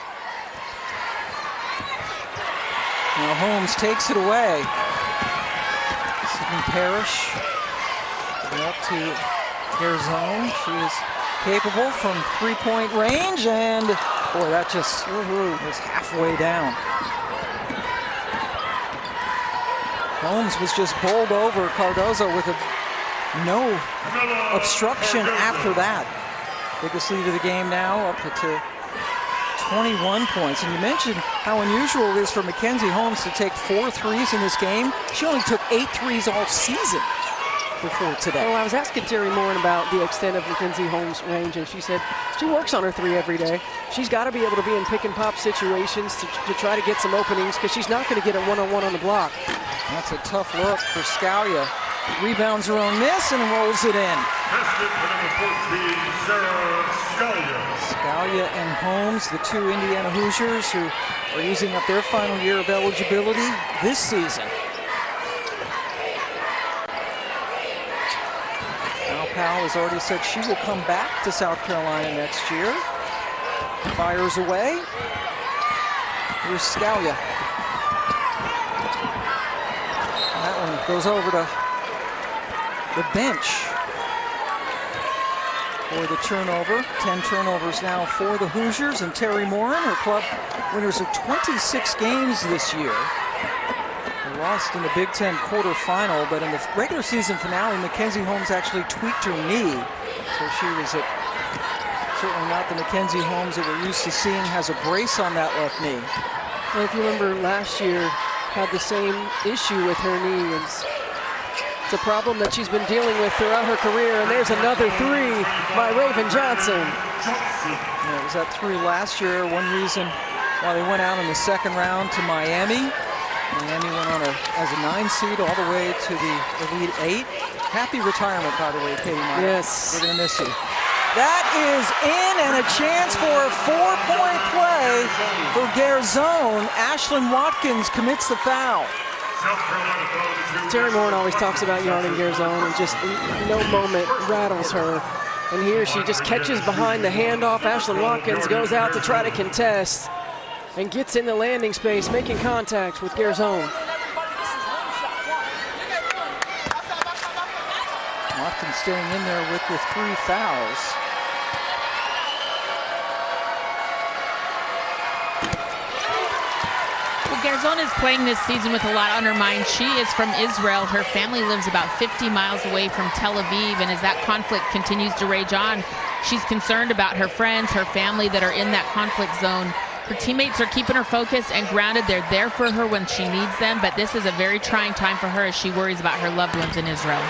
Now Holmes takes it away. Sydney Parrish up to Garzone. She is capable from 3-point range, and boy, that just was halfway down. Holmes was just bowled over Cardozo with no obstruction after that. Biggest lead of the game now, up to 21 points. And you mentioned how unusual it is for Mackenzie Holmes to take 4 threes in this game. She only took 8 threes all season. before today. Well, I was asking Terry Moore about the extent of Mackenzie Holmes' range, and she said she works on her three every day. She's got to be able to be in pick and pop situations to try to get some openings, because she's not going to get a one-on-one on the block. That's a tough look for Scalia. Rebounds her own miss and rolls it in. Basket for number 14, Sarah Scalia. Scalia and Holmes, the two Indiana Hoosiers who are using up their final year of eligibility this season. Powell has already said she will come back to South Carolina next year. Fires away. Here's Scalia. And that one goes over to the bench for the turnover. 10 turnovers now for the Hoosiers, and Terry Morin, her club winners of 26 games this year. They lost in the Big Ten quarterfinal, but in the regular season finale, Mackenzie Holmes actually tweaked her knee. So she was certainly not the Mackenzie Holmes that we're used to seeing, has a brace on that left knee. Well, if you remember last year, had the same issue with her knee. It's a problem that she's been dealing with throughout her career, and there's another three by Raven Johnson. Yeah, it was that three last year. One reason why they went out in the second round to Miami. Miami went on as a 9 seed all the way to the Elite 8. Happy retirement, by the way, Katie Meyer. Yes. We're going to miss you. That is in, and a chance for a 4-point play for Garzone. Ashlyn Watkins commits the foul. Terry Moore always talks about Yarden Garzone, and just no moment rattles her. And here she just catches behind the handoff. Ashlyn Watkins goes out to try to contest and gets in the landing space, making contact with Garzone. Watkins staying in there with the 3 fouls. Well, Garzone is playing this season with a lot on her mind. She is from Israel. Her family lives about 50 miles away from Tel Aviv, and as that conflict continues to rage on, she's concerned about her friends, her family that are in that conflict zone. Her teammates are keeping her focused and grounded. They're there for her when she needs them, but this is a very trying time for her as she worries about her loved ones in Israel.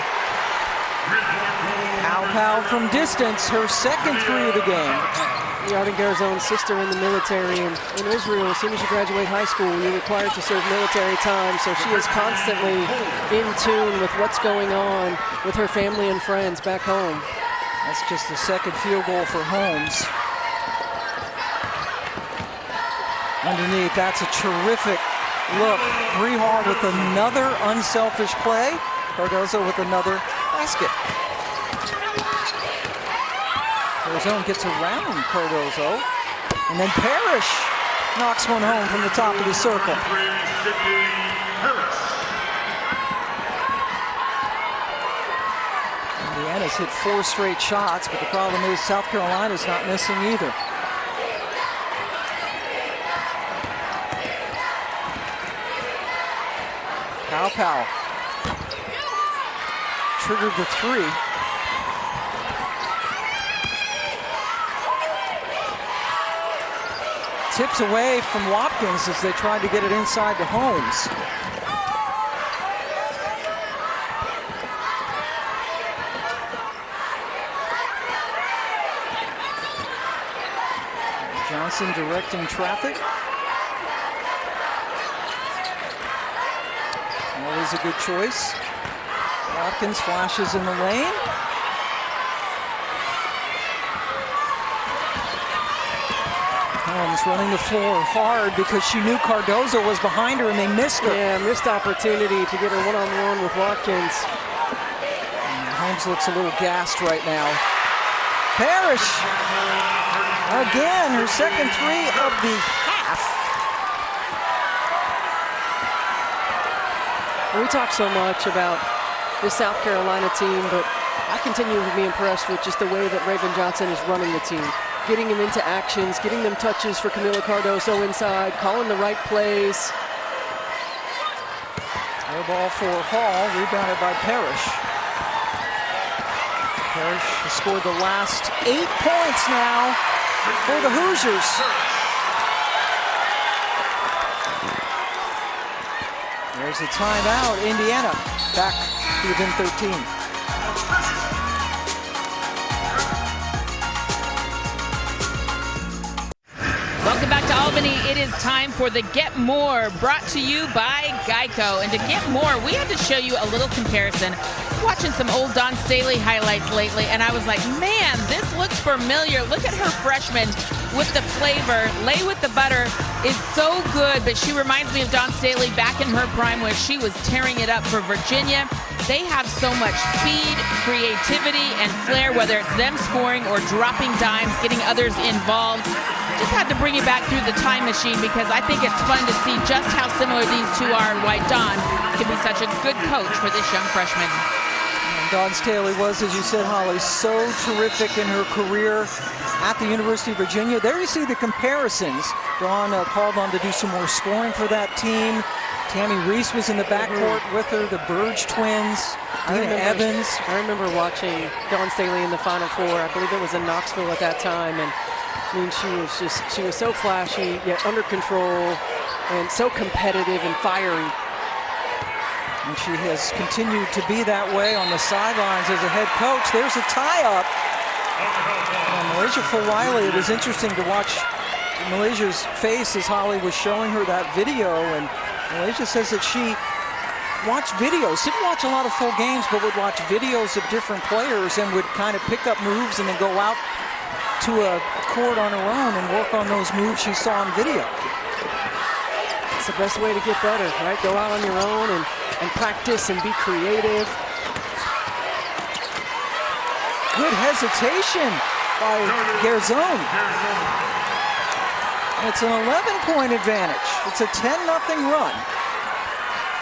Powell from distance, her second 3 of the game. Yarden Garzone's sister in the military, and in Israel, as soon as you graduate high school, you're required to serve military time, so she is constantly in tune with what's going on with her family and friends back home. That's just the second field goal for Holmes. Underneath, that's a terrific look. Bree Hall with another unselfish play. Cardozo with another basket. Garzone gets around Cardozo, and then Parrish knocks one home from the top of the circle. Indiana's hit 4 straight shots, but the problem is South Carolina's not missing either. Powell triggered the 3. Tips away from Watkins as they tried to get it inside to Holmes. Johnson directing traffic. Always a good choice. Watkins flashes in the lane. Holmes running the floor hard because she knew Cardozo was behind her and they missed her. Yeah, missed opportunity to get her one-on-one with Watkins. And Holmes looks a little gassed right now. Parrish, again, her second 3 of the half. We talk so much about the South Carolina team, but I continue to be impressed with just the way that Raven Johnson is running the team. Getting them into actions, getting them touches for Camila Cardozo inside, calling the right plays. Air ball for Hall, rebounded by Parrish. Parrish has scored the last 8 points now for the Hoosiers. There's a timeout. Indiana back to within 13. Welcome back to Albany. It is time for the Get More, brought to you by Geico. And to get more, we had to show you a little comparison. Watching some old Dawn Staley highlights lately, and I was like, man, this looks familiar. Look at her freshman with the flavor. Lay with the butter is so good, but she reminds me of Dawn Staley back in her prime where she was tearing it up for Virginia. They have so much speed, creativity, and flair, whether it's them scoring or dropping dimes, getting others involved. Just had to bring you back through the time machine because I think it's fun to see just how similar these two are and why Dawn can be such a good coach for this young freshman. And Dawn Staley was, as you said, Holly, so terrific in her career at the University of Virginia. There you see the comparisons. Dawn called on to do some more scoring for that team. Tammy Reese was in the backcourt with her, the Burge twins, Dina Evans. I remember watching Dawn Staley in the Final Four. I believe it was in Knoxville at that time. And I mean, she was so flashy, yet under control, and so competitive and fiery. And she has continued to be that way on the sidelines as a head coach. There's a tie-up. And Malaysia Fulwiley, it was interesting to watch Malaysia's face as Holly was showing her that video. And Malaysia says that she watched videos, didn't watch a lot of full games, but would watch videos of different players and would kind of pick up moves and then go out to a court on her own and work on those moves she saw on video. It's the best way to get better, right? Go out on your own and practice and be creative. Good hesitation by Garzone. It's an 11-point advantage. It's a 10-0 run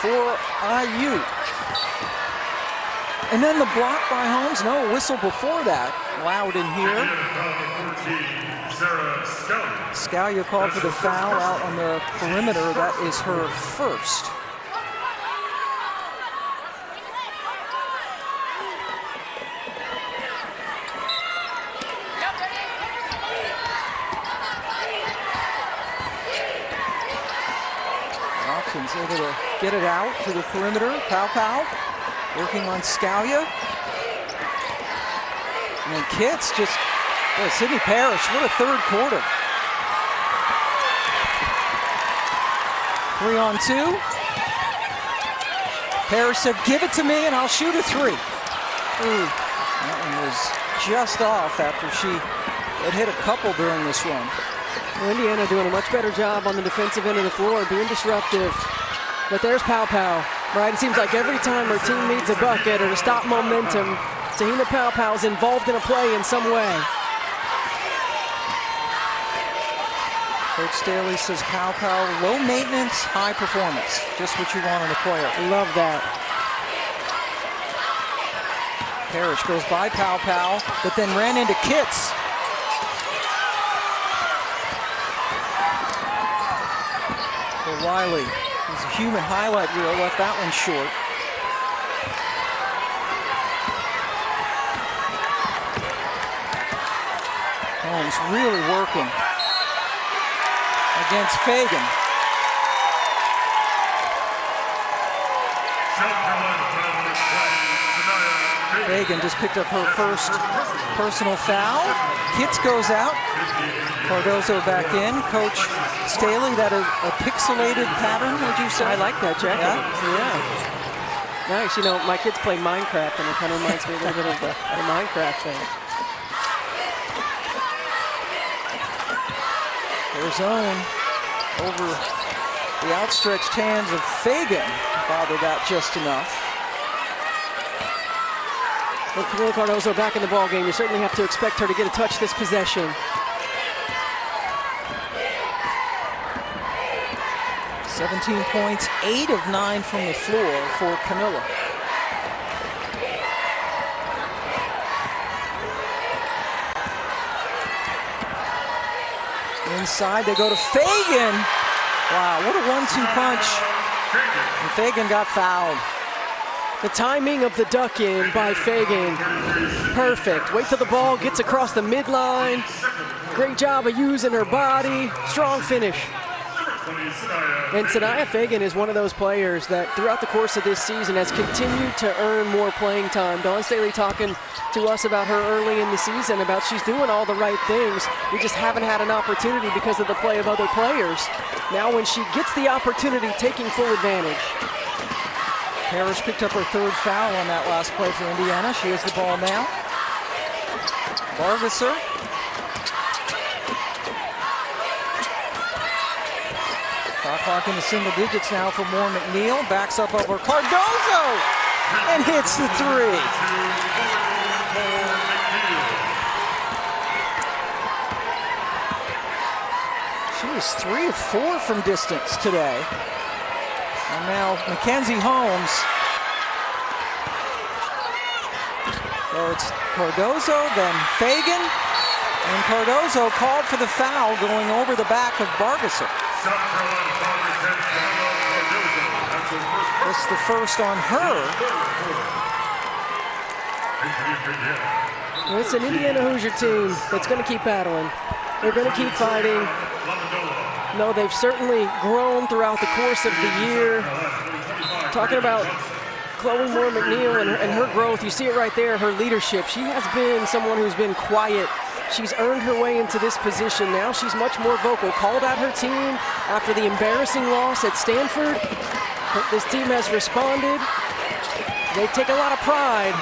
for IU. And then the block by Holmes. No whistle before that. Loud in here. Scalia called for the foul out on the perimeter. That is her first. Watson's able to get it out to the perimeter. Pow working on Scalia. And then Kitts just, Sydney Parrish, what a third quarter. 3-on-2. Parrish said, give it to me and I'll shoot a three. That one was just off after she had hit a couple during this run. Well, Indiana doing a much better job on the defensive end of the floor, being disruptive. But there's Pow, right? It seems like every time her team needs a bucket or to stop momentum, Te-Hina Pow is involved in a play in some way. Coach Staley says Pow, low maintenance, high performance. Just what you want in a player. Love that. Parrish goes by Pow, but then ran into Kitts. Wiley, his human highlight reel left that one short. Holmes really working against Fagan. Fagan just picked up her first personal foul. Kitts goes out. Cardozo back in. Coach Staley, that a pixelated pattern, would you say? I like that jacket. Yeah. Nice. You know, my kids play Minecraft, and it kind of reminds me a little bit of the Minecraft thing. There's Owen over the outstretched hands of Fagan. Bothered that just enough. With Camila Cardozo back in the ballgame, you certainly have to expect her to get a touch this possession. "17 points, 8 of 9 from the floor for Camila. Inside, they go to Fagan. Wow, what a 1-2 punch. And Fagan got fouled. The timing of the duck in by Fagan, perfect. Wait till the ball gets across the midline. Great job of using her body. Strong finish. And Sanaya Fagan is one of those players that throughout the course of this season has continued to earn more playing time. Dawn Staley talking to us about her early in the season, about she's doing all the right things. We just haven't had an opportunity because of the play of other players. Now when she gets the opportunity, taking full advantage. Parrish picked up her third foul on that last play for Indiana. She has the ball now. Vargasser. Shot clock in the single digits now for Moore McNeil. Backs up over Cardozo and hits the three. She was 3 of 4 from distance today. And now Mackenzie Holmes. So it's Cardozo, then Fagan. And Cardozo called for the foul going over the back of Vargasser. It's the first on her. Well, it's an Indiana Hoosier team that's going to keep battling. They're going to keep fighting. No, they've certainly grown throughout the course of the year. Talking about Chloe Moore McNeil and her growth, you see it right there, her leadership. She has been someone who's been quiet. She's earned her way into this position. Now she's much more vocal. Called out her team after the embarrassing loss at Stanford. This team has responded. They take a lot of pride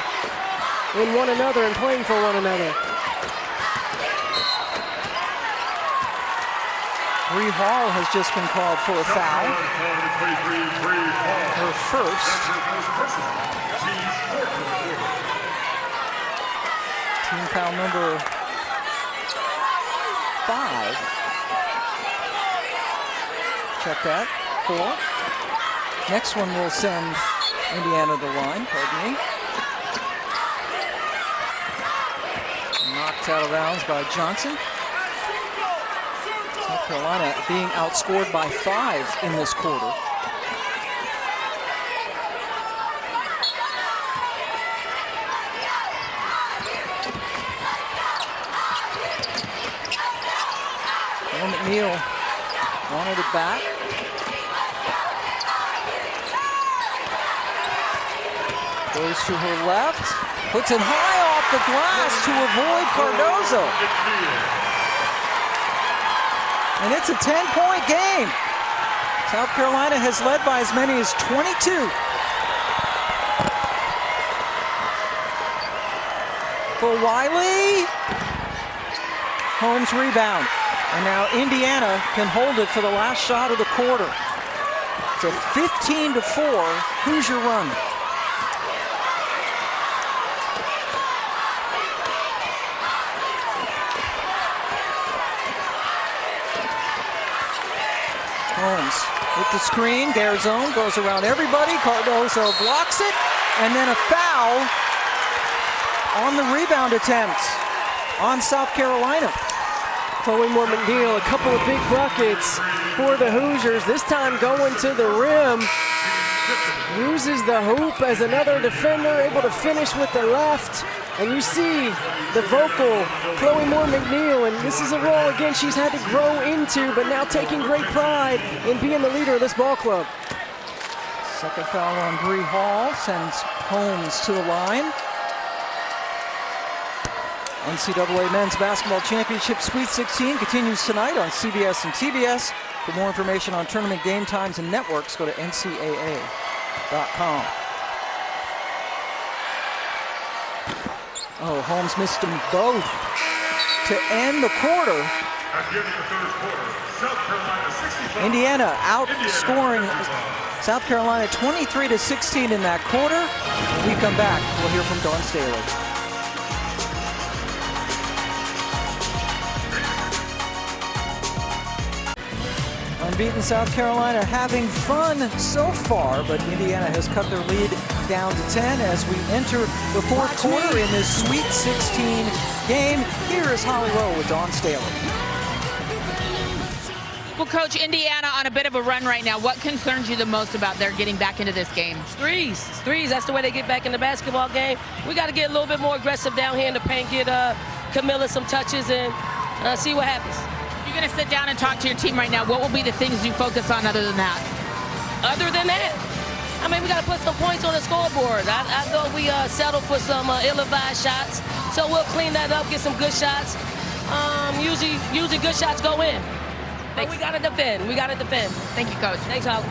in one another and playing for one another. Bree Hall has just been called for a foul. Her first. Team foul number 5. Check that. 4. Next one will send Indiana to the line, pardon me. Knocked out of bounds by Johnson. South Carolina being outscored by 5 in this quarter. McNeil wanted it back. Goes to her left, puts it high off the glass to avoid Cardozo. And it's a 10-point game. South Carolina has led by as many as 22. Fulwiley. Holmes rebound. And now Indiana can hold it for the last shot of the quarter. It's a 15-4 Hoosier run. Holmes with the screen. Garzone goes around everybody. Cardozo blocks it. And then a foul on the rebound attempt on South Carolina. Chloe Moore McNeil, a couple of big buckets for the Hoosiers. This time going to the rim. Uses the hoop as another defender, able to finish with the left. And you see the vocal Chloe Moore McNeil, and this is a role, again, she's had to grow into, but now taking great pride in being the leader of this ball club. Second foul on Bree Hall sends Holmes to the line. NCAA Men's Basketball Championship Sweet 16 continues tonight on CBS and TBS. For more information on tournament game times and networks, go to ncaa.com. Oh, Holmes missed them both to end the quarter. Indiana outscoring South Carolina 23-16 in that quarter. When we come back, we'll hear from Dawn Staley. Unbeaten South Carolina having fun so far, but Indiana has cut their lead down to 10 as we enter the fourth quarter in this Sweet 16 game. Here is Holly Rowe with Dawn Staley. Well, Coach, Indiana on a bit of a run right now. What concerns you the most about their getting back into this game? Threes. That's the way they get back in the basketball game. We got to get a little bit more aggressive down here in the paint, get Camilla some touches, and see what happens. You you're going to sit down and talk to your team right now, what will be the things you focus on other than that? Other than that, I mean, we got to put some points on the scoreboard. I thought we settled for some ill-advised shots, so we'll clean that up, get some good shots. Usually good shots go in. But we got to defend. We got to defend. Thank you, Coach. Thanks, Howard.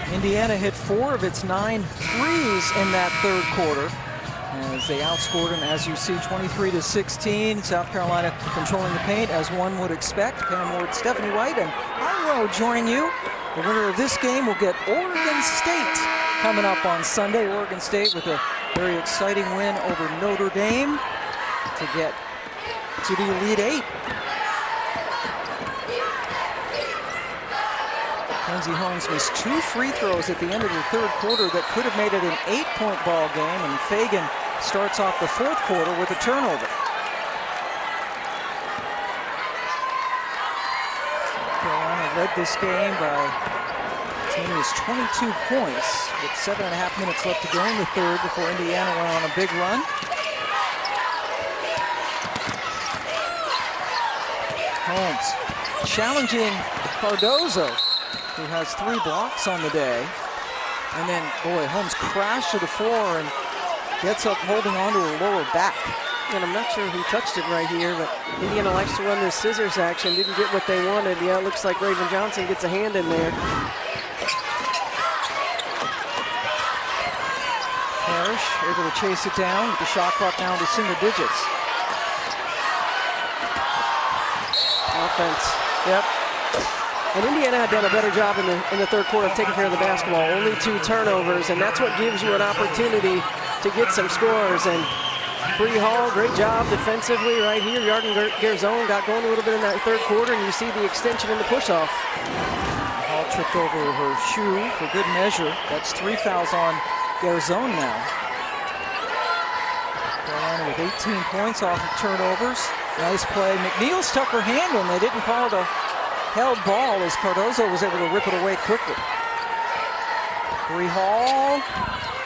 Indiana hit 4 of its 9 threes in that third quarter as they outscored them, as you see, 23-16. South Carolina controlling the paint as one would expect. Pam Ward, Stephanie White, and Iro joining you. The winner of this game will get Oregon State coming up on Sunday. Oregon State with a very exciting win over Notre Dame to get to the Elite Eight. Kenzie Holmes missed 2 free throws at the end of the third quarter that could have made it an 8-point ball game, and Fagan starts off the fourth quarter with a turnover. Carolina led this game by as many as 22 points with 7.5 minutes left to go in the third before Indiana went on a big run. Holmes challenging Cardozo, who has 3 blocks on the day. And then, boy, Holmes crashed to the floor and gets up holding onto her lower back. And I'm not sure who touched it right here, but Indiana likes to run this scissors action. Didn't get what they wanted. Yeah, it looks like Raven Johnson gets a hand in there. Parrish able to chase it down with the shot clock down to single digits. Offense, yep. And Indiana had done a better job in the third quarter of taking care of the basketball. Only 2 turnovers, and that's what gives you an opportunity to get some scores. And Bree Hall, great job defensively right here. Yarden Garzone got going a little bit in that third quarter, and you see the extension in the push-off. Hall tripped over her shoe for good measure. That's 3 fouls on Garzone now. Carolina with 18 points off of turnovers. Nice play. McNeil stuck her hand in. They didn't call it a held ball as Cardozo was able to rip it away quickly. Bree Hall,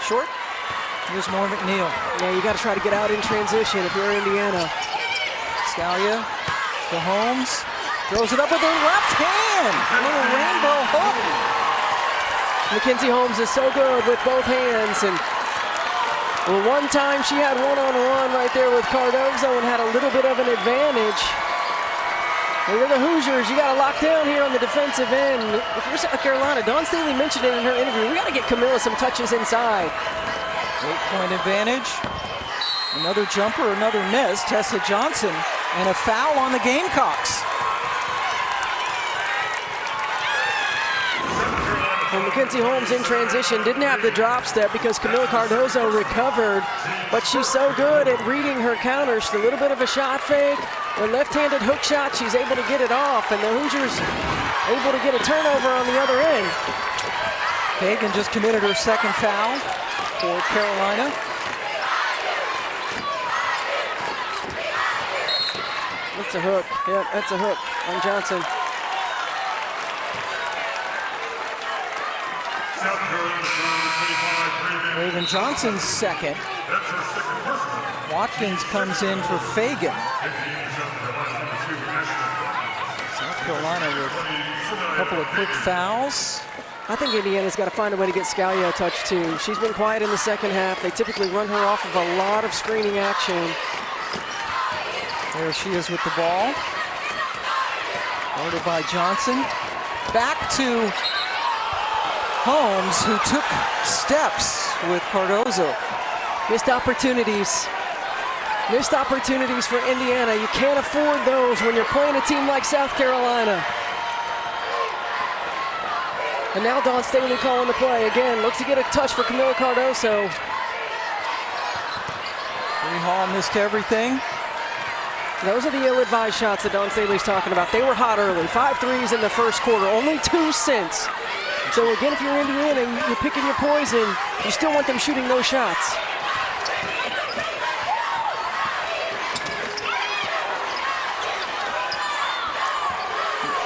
short. Here's more McNeil. Yeah, you got to try to get out in transition if you're Indiana. Scalia to Holmes. Throws it up with her left hand. A little rainbow hook. Mackenzie Holmes is so good with both hands. And well, one time she had one-on-one right there with Cardozo and had a little bit of an advantage. Well, you're the Hoosiers. You got to lock down here on the defensive end. If you're South Carolina, Dawn Staley mentioned it in her interview. We got to get Camilla some touches inside. 8-point advantage. Another jumper, another miss. Tessa Johnson, and a foul on the Gamecocks. Well, Mackenzie Holmes in transition didn't have the drop step because Camilla Cardozo recovered, but she's so good at reading her counters. Just a little bit of a shot fake, a left-handed hook shot, she's able to get it off, and the Hoosiers able to get a turnover on the other end. Fagan just committed her second foul for Carolina. That's a hook. Yep, that's a hook on Johnson. Raven Johnson's second. Watkins comes in for Fagan. South Carolina with a couple of quick fouls. I think Indiana's got to find a way to get Scalia a touch too. She's been quiet in the second half. They typically run her off of a lot of screening action. There she is with the ball. Guarded by Johnson. Back to Holmes, who took steps with Cardozo. Missed opportunities. Missed opportunities for Indiana. You can't afford those when you're playing a team like South Carolina. And now Dawn Staley calling the play. Again, looks to get a touch for Camilla Cardozo. Bree Hall missed everything. Those are the ill-advised shots that Dawn Staley's talking about. They were hot early. 5 threes in the first quarter, only 2 since. So again, if you're Indiana, you're picking your poison. You still want them shooting those shots.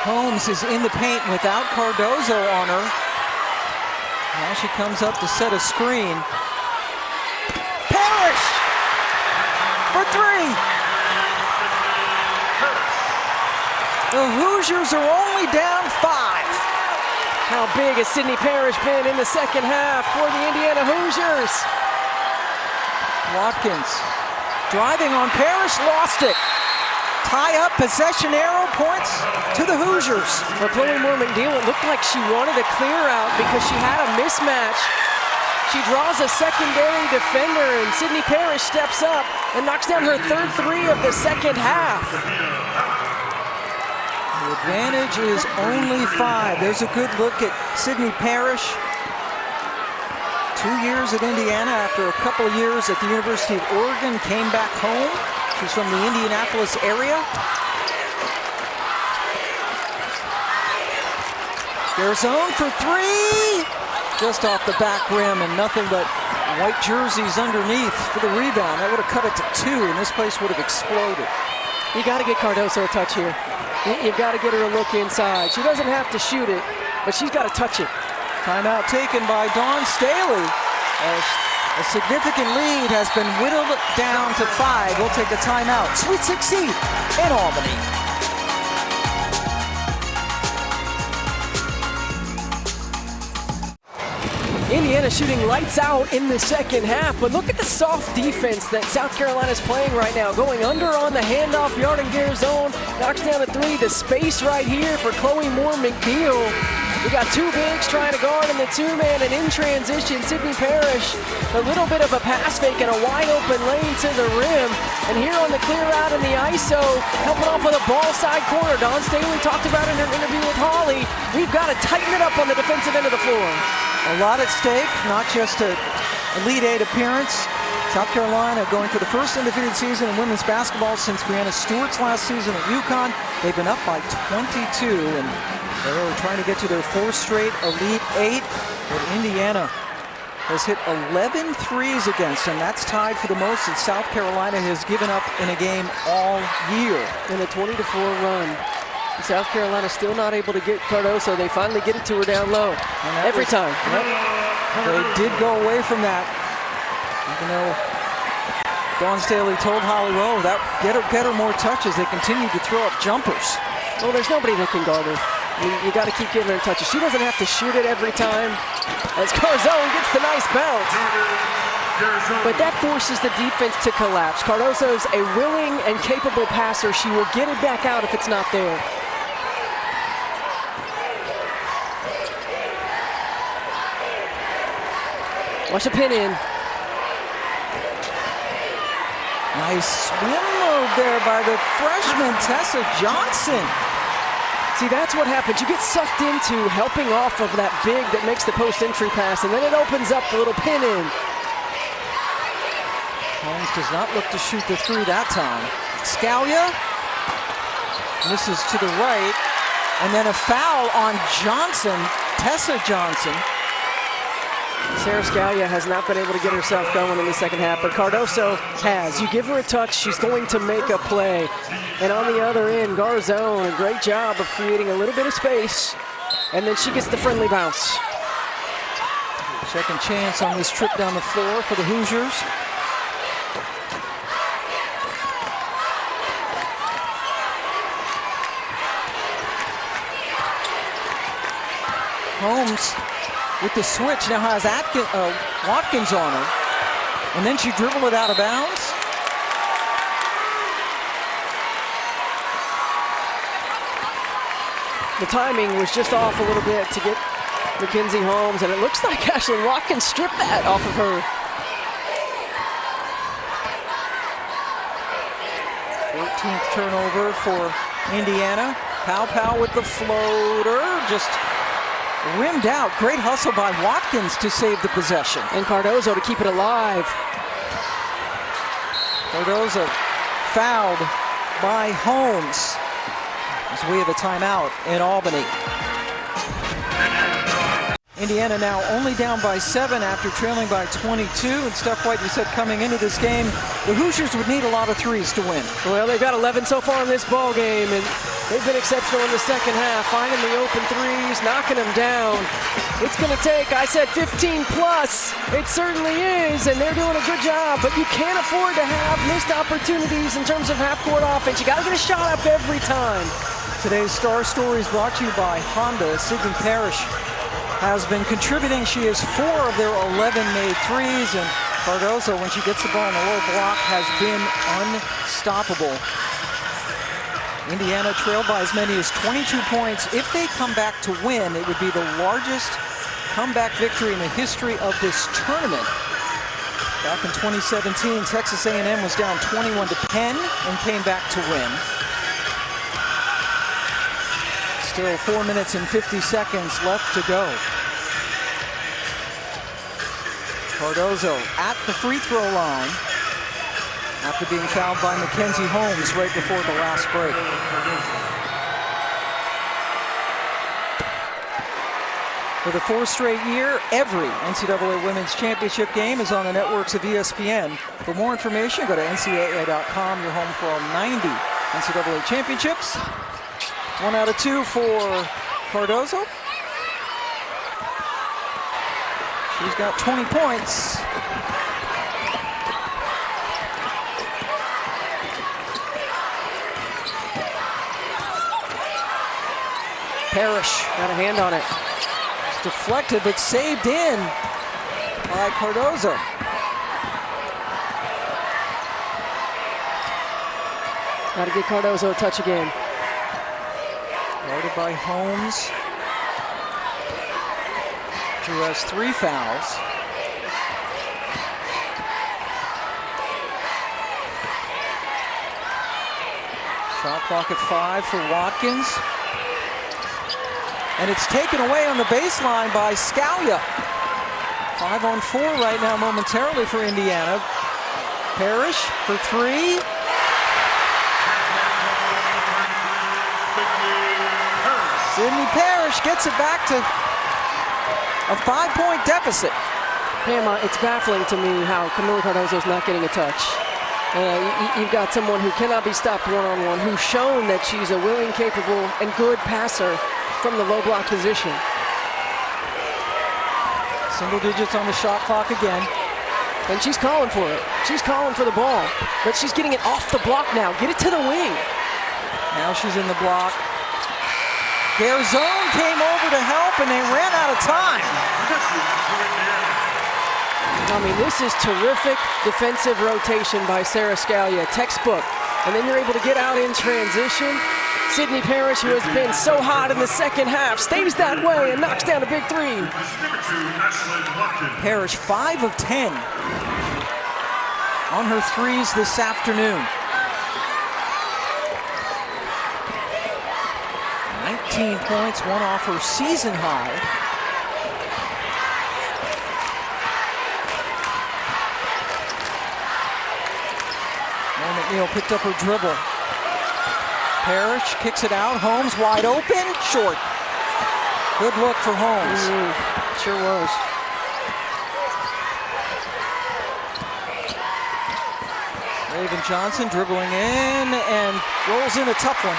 Holmes is in the paint without Cardozo on her. Now she comes up to set a screen. Parrish for 3. The Hoosiers are only down 5. How big has Sydney Parrish been in the second half for the Indiana Hoosiers? Watkins driving on Parrish, lost it. Tie up, possession arrow, points to the Hoosiers. For Chloe Moore-McNeil, it looked like she wanted a clear out because she had a mismatch. She draws a secondary defender, and Sydney Parrish steps up and knocks down her third 3 of the second half. The advantage is only 5. There's a good look at Sydney Parrish. 2 years at Indiana after a couple of years at the University of Oregon, came back home. She's from the Indianapolis area. Garzone for 3. Just off the back rim, and nothing but white jerseys underneath for the rebound. That would have cut it to 2, and this place would have exploded. You got to get Cardoso a touch here. You've got to get her a look inside. She doesn't have to shoot it, but she's got to touch it. Timeout taken by Dawn Staley. A significant lead has been whittled down to 5. We'll take a timeout. Sweet 16 in Albany. Indiana shooting lights out in the second half, but look at the soft defense that South Carolina's playing right now. Going under on the handoff, Yarden-Gare zone, knocks down a 3. The space right here for Chloe Moore-McNeil. We got 2 bigs trying to guard in the 2-man, and in transition, Sydney Parrish, a little bit of a pass fake and a wide open lane to the rim. And here on the clear out in the ISO, helping off with a ball side corner. Dawn Staley talked about in her interview with Holly, we've got to tighten it up on the defensive end of the floor. A lot at stake, not just a Elite 8 appearance. South Carolina going for the first undefeated season in women's basketball since Brianna Stewart's last season at UConn. They've been up by 22, and they're trying to get to their 4th straight Elite 8. But Indiana has hit 11 threes against them. That's tied for the most that South Carolina has given up in a game all year. In a 20-4 run. South Carolina still not able to get Cardoso. They finally get it to her down low. Every time. Yep. They did go away from that. Even though Dawn Staley told Holly Rowe that get her more touches. They continue to throw up jumpers. Well, there's nobody that can guard her. You got to keep giving her touches. She doesn't have to shoot it every time. As Garzone gets the nice bounce. But that forces the defense to collapse. Cardoso's a willing and capable passer. She will get it back out if it's not there. Watch the pin in. Nice swim move there by the freshman Tessa Johnson. See, that's what happens. You get sucked into helping off of that big that makes the post entry pass, and then it opens up the little pin in. Holmes does not look to shoot the 3 that time. Scalia misses to the right, and then a foul on Johnson, Tessa Johnson. Sarah Scalia has not been able to get herself going in the second half, but Cardoso has. You give her a touch, she's going to make a play. And on the other end, Garzone, a great job of creating a little bit of space, and then she gets the friendly bounce. Second chance on this trip down the floor for the Hoosiers. Holmes with the switch now has Watkins on her, and then she dribbled it out of bounds. The timing was just off a little bit to get Mackenzie Holmes, and it looks like Ashlyn Watkins stripped that off of her. 14th turnover for Indiana. Pow with the floater, just rimmed out. Great hustle by Watkins to save the possession. And Cardoso to keep it alive. Cardoso fouled by Holmes as we have a timeout in Albany. Indiana now only down by 7 after trailing by 22. And Steph White, you said coming into this game, the Hoosiers would need a lot of threes to win. Well, they've got 11 so far in this ball game, and they've been exceptional in the second half, finding the open threes, knocking them down. It's going to take, I said 15 plus. It certainly is, and they're doing a good job, but you can't afford to have missed opportunities in terms of half-court offense. You got to get a shot up every time. Today's Star Story is brought to you by Honda. Sydney Parrish has been contributing. She has 4 of their 11 made threes, and Cardozo, when she gets the ball in the low block, has been unstoppable. Indiana trailed by as many as 22 points. If they come back to win, it would be the largest comeback victory in the history of this tournament. Back in 2017, Texas A&M was down 21-10 and came back to win. Still 4 minutes and 50 seconds left to go. Cardozo at the free throw line after being fouled by Mackenzie Holmes right before the last break. For the 4th straight year, every NCAA Women's Championship game is on the networks of ESPN. For more information, go to ncaa.com, your home for all 90 NCAA championships. 1 out of 2 for Cardozo. She's got 20 points. Parrish got a hand on it. It's deflected but saved in by Cardozo. Got to get Cardozo a touch again. Guarded by Holmes, who has 3 fouls. Shot clock at 5 for Watkins. And it's taken away on the baseline by Scalia. 5 on 4 right now momentarily for Indiana. Parrish for 3. Sydney Parrish gets it back to a 5-point deficit. Pam, it's baffling to me how Camila Cardozo's not getting a touch. You've got someone who cannot be stopped one-on-one, who's shown that she's a willing, capable, and good passer from the low block position. Single digits on the shot clock again. And she's calling for it. She's calling for the ball, but she's getting it off the block now. Get it to the wing. Now she's in the block. Garzone came over to help, and they ran out of time. I mean, this is terrific defensive rotation by Sarah Scalia, textbook. And then you're able to get out in transition. Sydney Parrish, who has been so hot in the second half, stays that way and knocks down a big 3. Parrish 5 of 10 on her threes this afternoon. 19 points, 1 off her season high. McNeil picked up her dribble. Parrish kicks it out. Holmes wide open, short. Good look for Holmes. Sure was. Raven Johnson dribbling in and rolls in a tough one.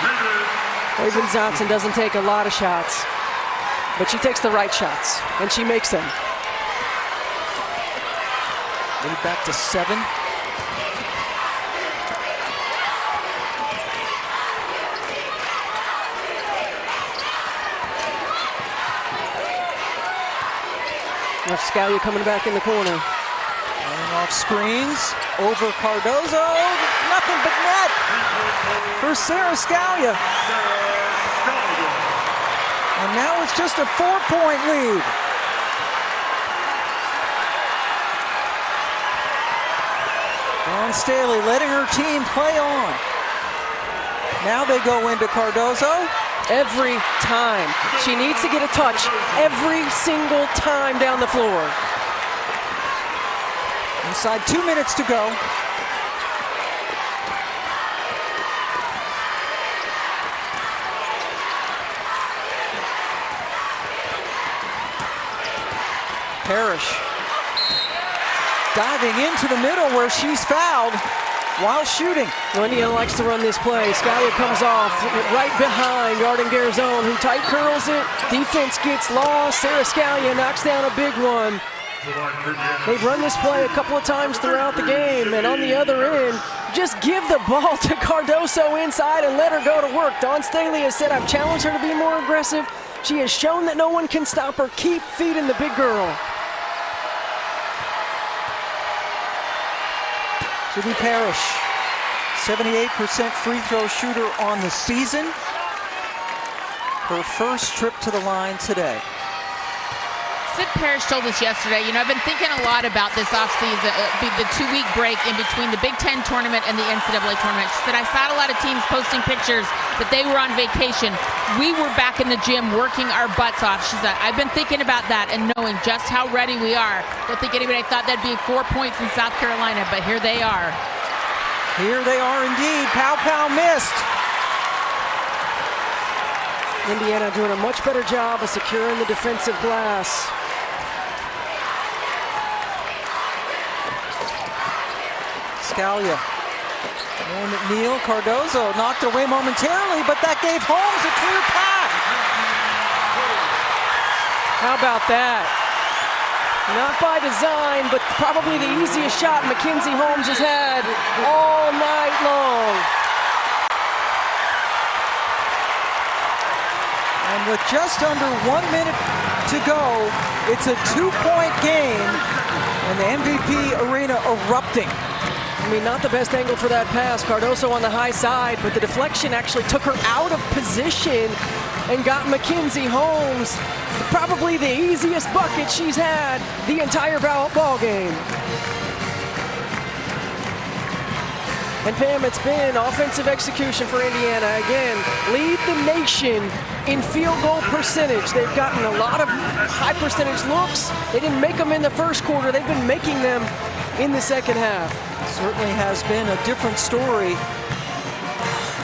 Raven Johnson doesn't take a lot of shots, but she takes the right shots, and she makes them. Lead back to 7. Scalia coming back in the corner. Running off screens, over Cardozo, nothing but net for Sarah Scalia. And now it's just a 4-point lead. Dawn Staley letting her team play on. Now they go into Cardozo. Every time. She needs to get a touch every single time down the floor. Inside 2 minutes to go. Parrish diving into the middle where she's fouled while shooting. Indiana likes to run this play. Scalia comes off right behind guarding Garzone, who tight curls it. Defense gets lost. Sarah Scalia knocks down a big one. They've run this play a couple of times throughout the game, and on the other end, Just give the ball to Cardoso inside and let her go to work. Dawn Staley has said, I've challenged her to be more aggressive. She has shown that no one can stop her. Keep feeding the big girl. Sydney Parrish, 78% free throw shooter on the season. Her first trip to the line today. Sid Parrish told us yesterday, I've been thinking a lot about this offseason, the 2-week break in between the Big Ten tournament and the NCAA tournament. She said, I saw a lot of teams posting pictures that they were on vacation. We were back in the gym working our butts off. She said, I've been thinking about that and knowing just how ready we are. Don't think anybody thought that'd be 4 points in South Carolina, but here they are. Here they are indeed. Pow Pow missed. Indiana doing a much better job of securing the defensive glass. Scalia. More McNeil. Cardoso knocked it away momentarily, but that gave Holmes a clear path. How about that? Not by design, but probably the easiest shot Mackenzie Holmes has had all night long. And with just under 1 minute to go, it's a 2-point game, and the MVP arena erupting. I mean, not the best angle for that pass. Cardoso on the high side, but the deflection actually took her out of position and got Mackenzie Holmes probably the easiest bucket she's had the entire ball game. And Pam, it's been offensive execution for Indiana. Again, lead the nation in field goal percentage. They've gotten a lot of high percentage looks. They didn't make them in the first quarter. They've been making them in the second half. Certainly has been a different story.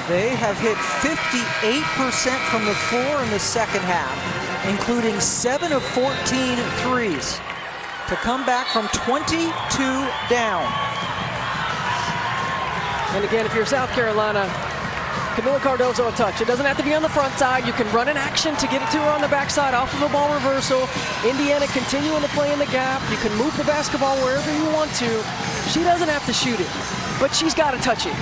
They have hit 58% from the floor in the second half, including 7 of 14 threes, to come back from 22 down. And again, if you're South Carolina, Camila Cardoso a touch. It doesn't have to be on the front side. You can run an action to get it to her on the backside off of a ball reversal. Indiana continuing to play in the gap. You can move the basketball wherever you want to. She doesn't have to shoot it, but she's got to touch it.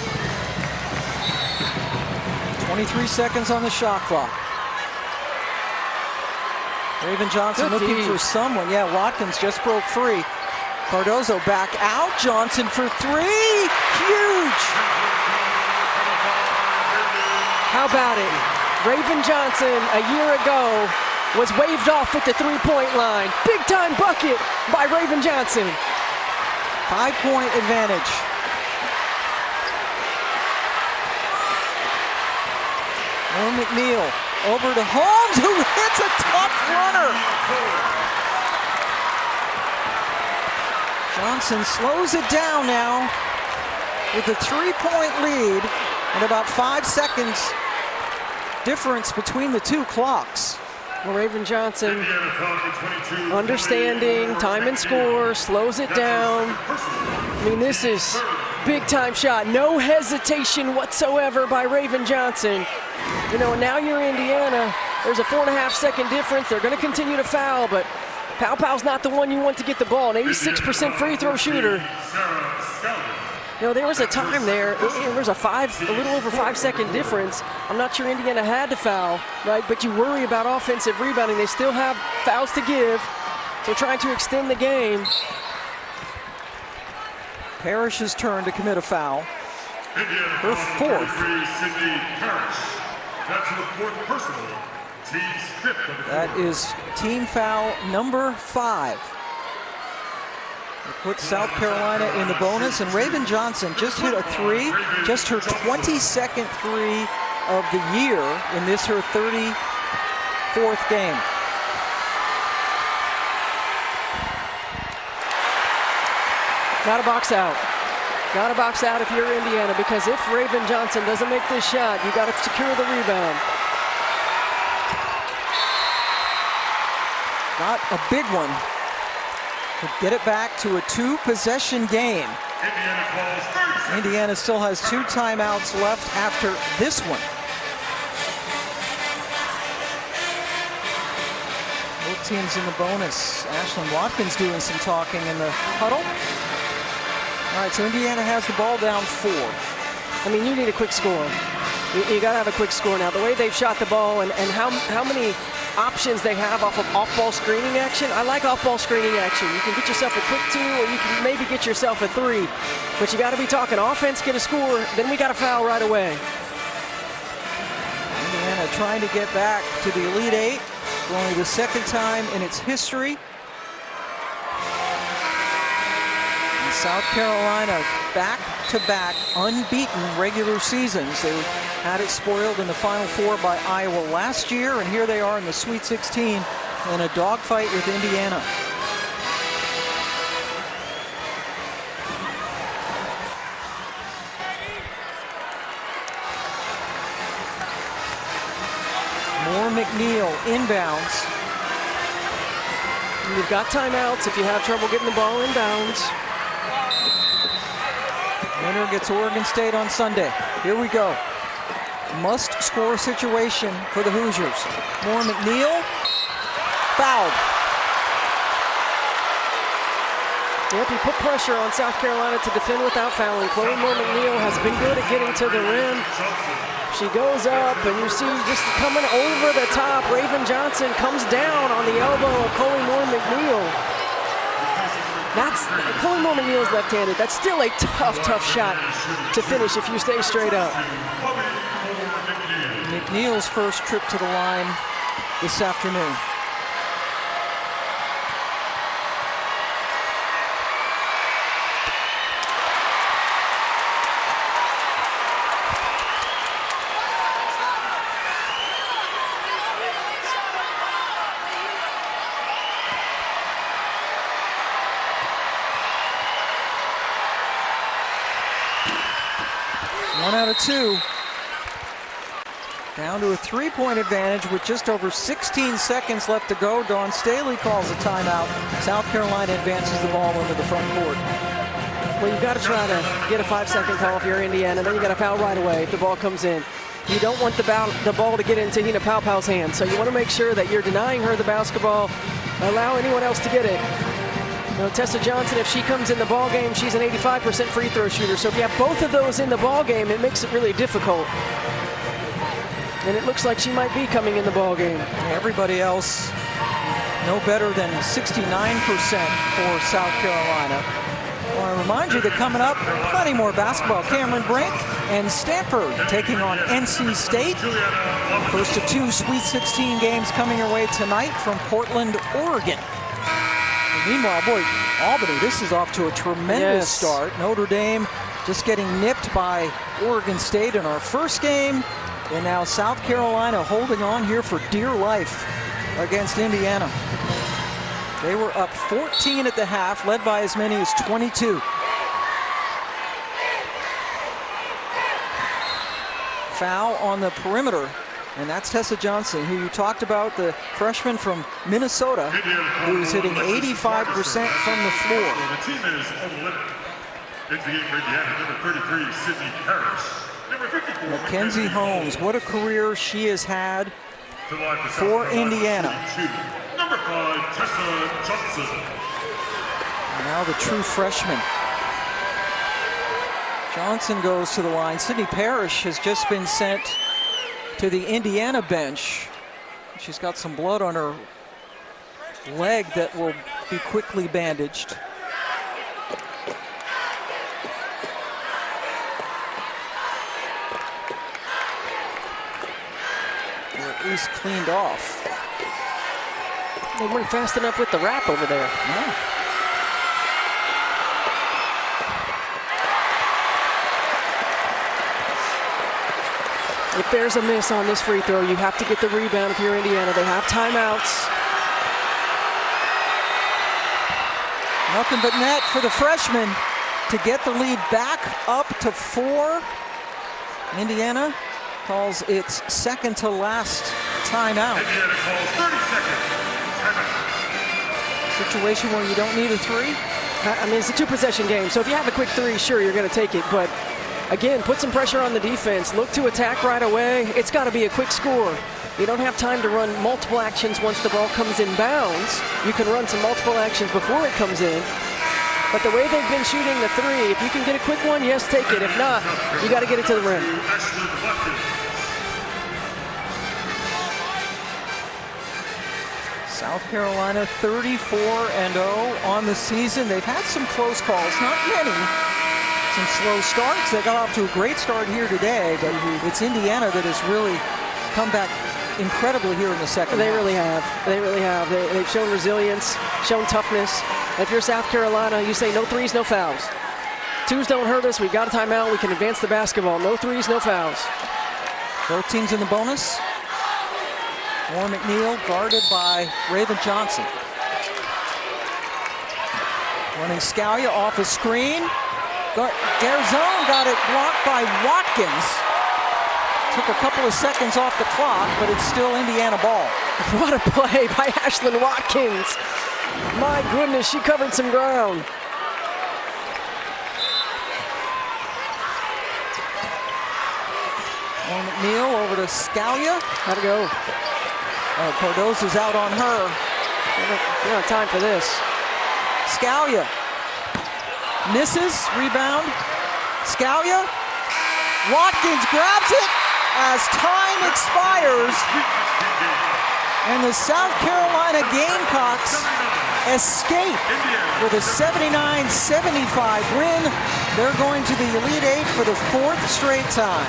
23 seconds on the shot clock. Raven Johnson looking for someone. Yeah, Watkins just broke free. Cardoso back out. Johnson for three. Huge. How about it? Raven Johnson a year ago was waved off at the three-point line. Big time bucket by Raven Johnson. 5-point advantage. Or McNeil over to Holmes, who hits a tough runner. Johnson slows it down now with a 3-point lead and about 5 seconds difference between the two clocks. Well, Raven Johnson understanding time and score, slows it down. I mean, this is big time shot. No hesitation whatsoever by Raven Johnson. You know, now you're Indiana. There's a 4.5-second difference. They're going to continue to foul, but Pow Pow's not the one you want to get the ball. An 86% free throw shooter. You know, there was a time there, it was a little over 5-second difference. I'm not sure Indiana had to foul, right? But you worry about offensive rebounding. They still have fouls to give. So trying to extend the game. Parrish's turn to commit a foul. Her fourth. That's the fourth personal. Team's fifth of the That is team foul number 5. It puts South Carolina in the bonus, and Raven Johnson just hit a three, just her 22nd three of the year in this her 34th game. Got to box out. Got to box out if you're Indiana, because if Raven Johnson doesn't make this shot, you got to secure the rebound. Got a big one to get it back to a 2-possession game. Indiana still has 2 timeouts left after this one. Both teams in the bonus. Ashlyn Watkins doing some talking in the huddle. All right, so Indiana has the ball down 4. I mean, you need a quick score. You got to have a quick score now. The way they've shot the ball and how many options they have off of off-ball screening action. I like off-ball screening action. You can get yourself a quick 2, or you can maybe get yourself a 3. But you got to be talking offense, get a score, then we got to foul right away. Indiana trying to get back to the Elite 8 for only the second time in its history. And South Carolina back-to-back unbeaten regular seasons. They had it spoiled in the Final Four by Iowa last year, and here they are in the Sweet 16 in a dogfight with Indiana. Moore McNeil inbounds. You've got timeouts if you have trouble getting the ball inbounds. Winner gets Oregon State on Sunday. Here we go. Must-score situation for the Hoosiers. Moore McNeil, fouled. Yep, he put pressure on South Carolina to defend without fouling. Chloe Moore McNeil has been good at getting to the rim. She goes up, and you see just coming over the top, Raven Johnson comes down on the elbow of Chloe Moore McNeil. Chloe Moore McNeil is left-handed. That's still a tough shot to finish if you stay straight up. McNeil's first trip to the line this afternoon. One out of 2. Down to a 3-point advantage with just over 16 seconds left to go. Dawn Staley calls a timeout. South Carolina advances the ball into the front court. Well, you've got to try to get a 5-second call if you're Indiana. Then you got to foul right away if the ball comes in. You don't want the ball to get into Te-Hina Paopau's hands. So you want to make sure that you're denying her the basketball. Allow anyone else to get it. You know, Tessa Johnson, if she comes in the ball game, she's an 85% free throw shooter. So if you have both of those in the ball game, it makes it really difficult. And it looks like she might be coming in the ball game. Everybody else no better than 69% for South Carolina. I want to remind you that coming up, plenty more basketball. Cameron Brink and Stanford taking on NC State. First of 2 Sweet 16 games coming your way tonight from Portland, Oregon. And meanwhile, boy, Albany, this is off to a tremendous start. Notre Dame just getting nipped by Oregon State in our first game. And now South Carolina holding on here for dear life against Indiana. They were up 14 at the half, led by as many as 22. Foul on the perimeter, and that's Tessa Johnson, who you talked about, the freshman from Minnesota, who's hitting 85% from the floor. The team is on the limit. Into the game for Indiana, number 33, Sydney Parrish. Mackenzie Holmes, what a career she has had for Indiana. Number 5, Tessa Johnson. And now the true freshman. Johnson goes to the line. Sydney Parrish has just been sent to the Indiana bench. She's got some blood on her leg that will be quickly bandaged. At least cleaned off. They weren't fast enough with the wrap over there. No. If there's a miss on this free throw, you have to get the rebound if you're Indiana. They have timeouts. Nothing but net for the freshman to get the lead back up to 4. Indiana calls its second to last timeout. Indiana calls 30 seconds. Timeout. Situation where you don't need a 3. I mean, it's a 2-possession game, so if you have a quick 3, sure, you're going to take it. But again, put some pressure on the defense. Look to attack right away. It's got to be a quick score. You don't have time to run multiple actions once the ball comes in bounds. You can run some multiple actions before it comes in. but the way they've been shooting the three, if you can get a quick one, yes, take it. If not, you got to get it to the rim. South Carolina 34-0 on the season. They've had some close calls, not many. Some slow starts. They got off to a great start here today, but it's Indiana that has really come back incredibly here in the second half. Really have. They really have. They've shown resilience, shown toughness. If you're South Carolina, you say no threes, no fouls. Twos don't hurt us. We've got a timeout. We can advance the basketball. No threes, no fouls. Both teams in the bonus. Warren McNeil guarded by Raven Johnson. Running Scalia off a screen. Garzone got it blocked by Watkins. Took a couple of seconds off the clock, but it's still Indiana ball. What a play by Ashlyn Watkins. My goodness, she covered some ground. Warren McNeil over to Scalia. How'd it go? Cardozo's out on her. We don't have time for this. Scalia misses, rebound. Scalia. Watkins grabs it as time expires. And the South Carolina Gamecocks escape with a 79-75 win. They're going to the Elite Eight for the 4th straight time.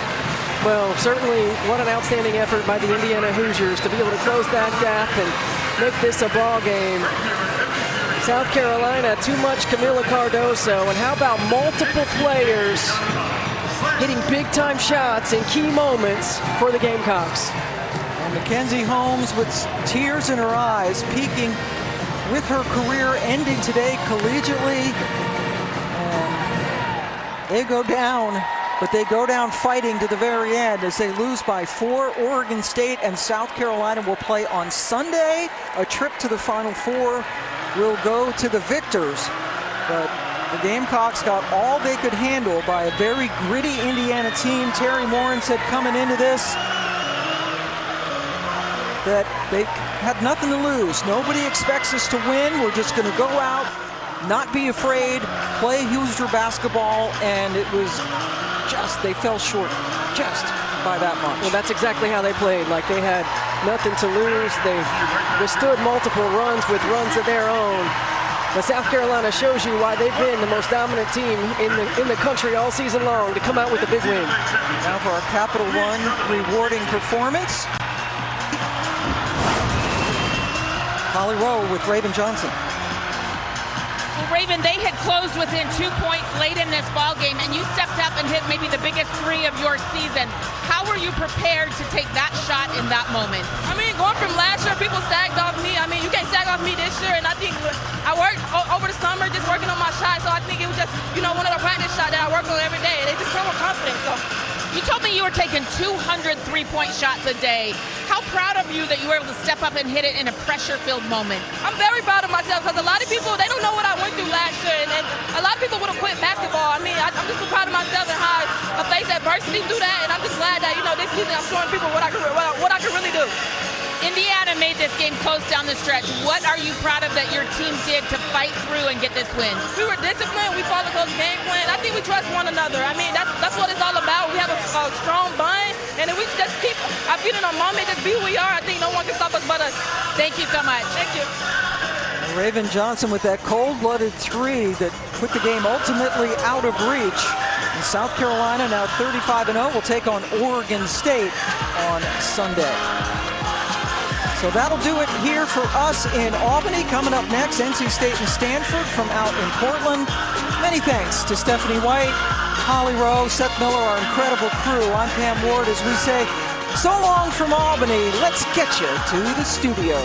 Well, certainly what an outstanding effort by the Indiana Hoosiers to be able to close that gap and make this a ball game. South Carolina, too much Camila Cardozo, and how about multiple players hitting big-time shots in key moments for the Gamecocks. And Mackenzie Holmes with tears in her eyes, peaking with her career ending today collegiately. And they go down, but they go down fighting to the very end as they lose by 4. Oregon State and South Carolina will play on Sunday. A trip to the Final Four will go to the victors. But the Gamecocks got all they could handle by a very gritty Indiana team. Terry Morin said coming into this that they had nothing to lose. Nobody expects us to win. We're just going to go out, not be afraid, play Hoosier basketball, and it was just, they fell short just by that much. Well, that's exactly how they played. Like they had nothing to lose. They withstood multiple runs with runs of their own. But South Carolina shows you why they've been the most dominant team in the country all season long to come out with a big win. Now for our Capital One rewarding performance. Holly Rowe with Raven Johnson. Well, Raven, they had closed within 2 points late in this ball game, and you stepped up and hit maybe the biggest three of your season. How were you prepared to take that shot in that moment? I mean, going from last year, people sagged off me. I mean, you can't sag off me this year, and I think I worked over the summer just working on my shot, so I think it was just, one of the practice shots that I work on every day. They just come with confidence, so. You told me you were taking 200 three-point shots a day. How proud of you that you were able to step up and hit it in a pressure-filled moment? I'm very proud of myself because a lot of people, they don't know what I went through last year, and a lot of people would have quit basketball. I mean, I'm just so proud of myself and how I faced adversity through that, and I'm just glad that, this season I'm showing people what I can really do. Indiana made this game close down the stretch. What are you proud of that your team did to fight through and get this win? We were disciplined. We followed Coach game plan. I think we trust one another. I mean, that's what it's all about. We have a strong bond, and if we just keep our feet in our moment, just be who we are, I think no one can stop us but us. Thank you so much. Thank you. Raven Johnson with that cold-blooded three that put the game ultimately out of reach. And South Carolina, now 35-0, will take on Oregon State on Sunday. So that'll do it here for us in Albany. Coming up next, NC State and Stanford from out in Portland. Many thanks to Stephanie White, Holly Rowe, Seth Miller, our incredible crew. I'm Pam Ward as we say, so long from Albany. Let's get you to the studio.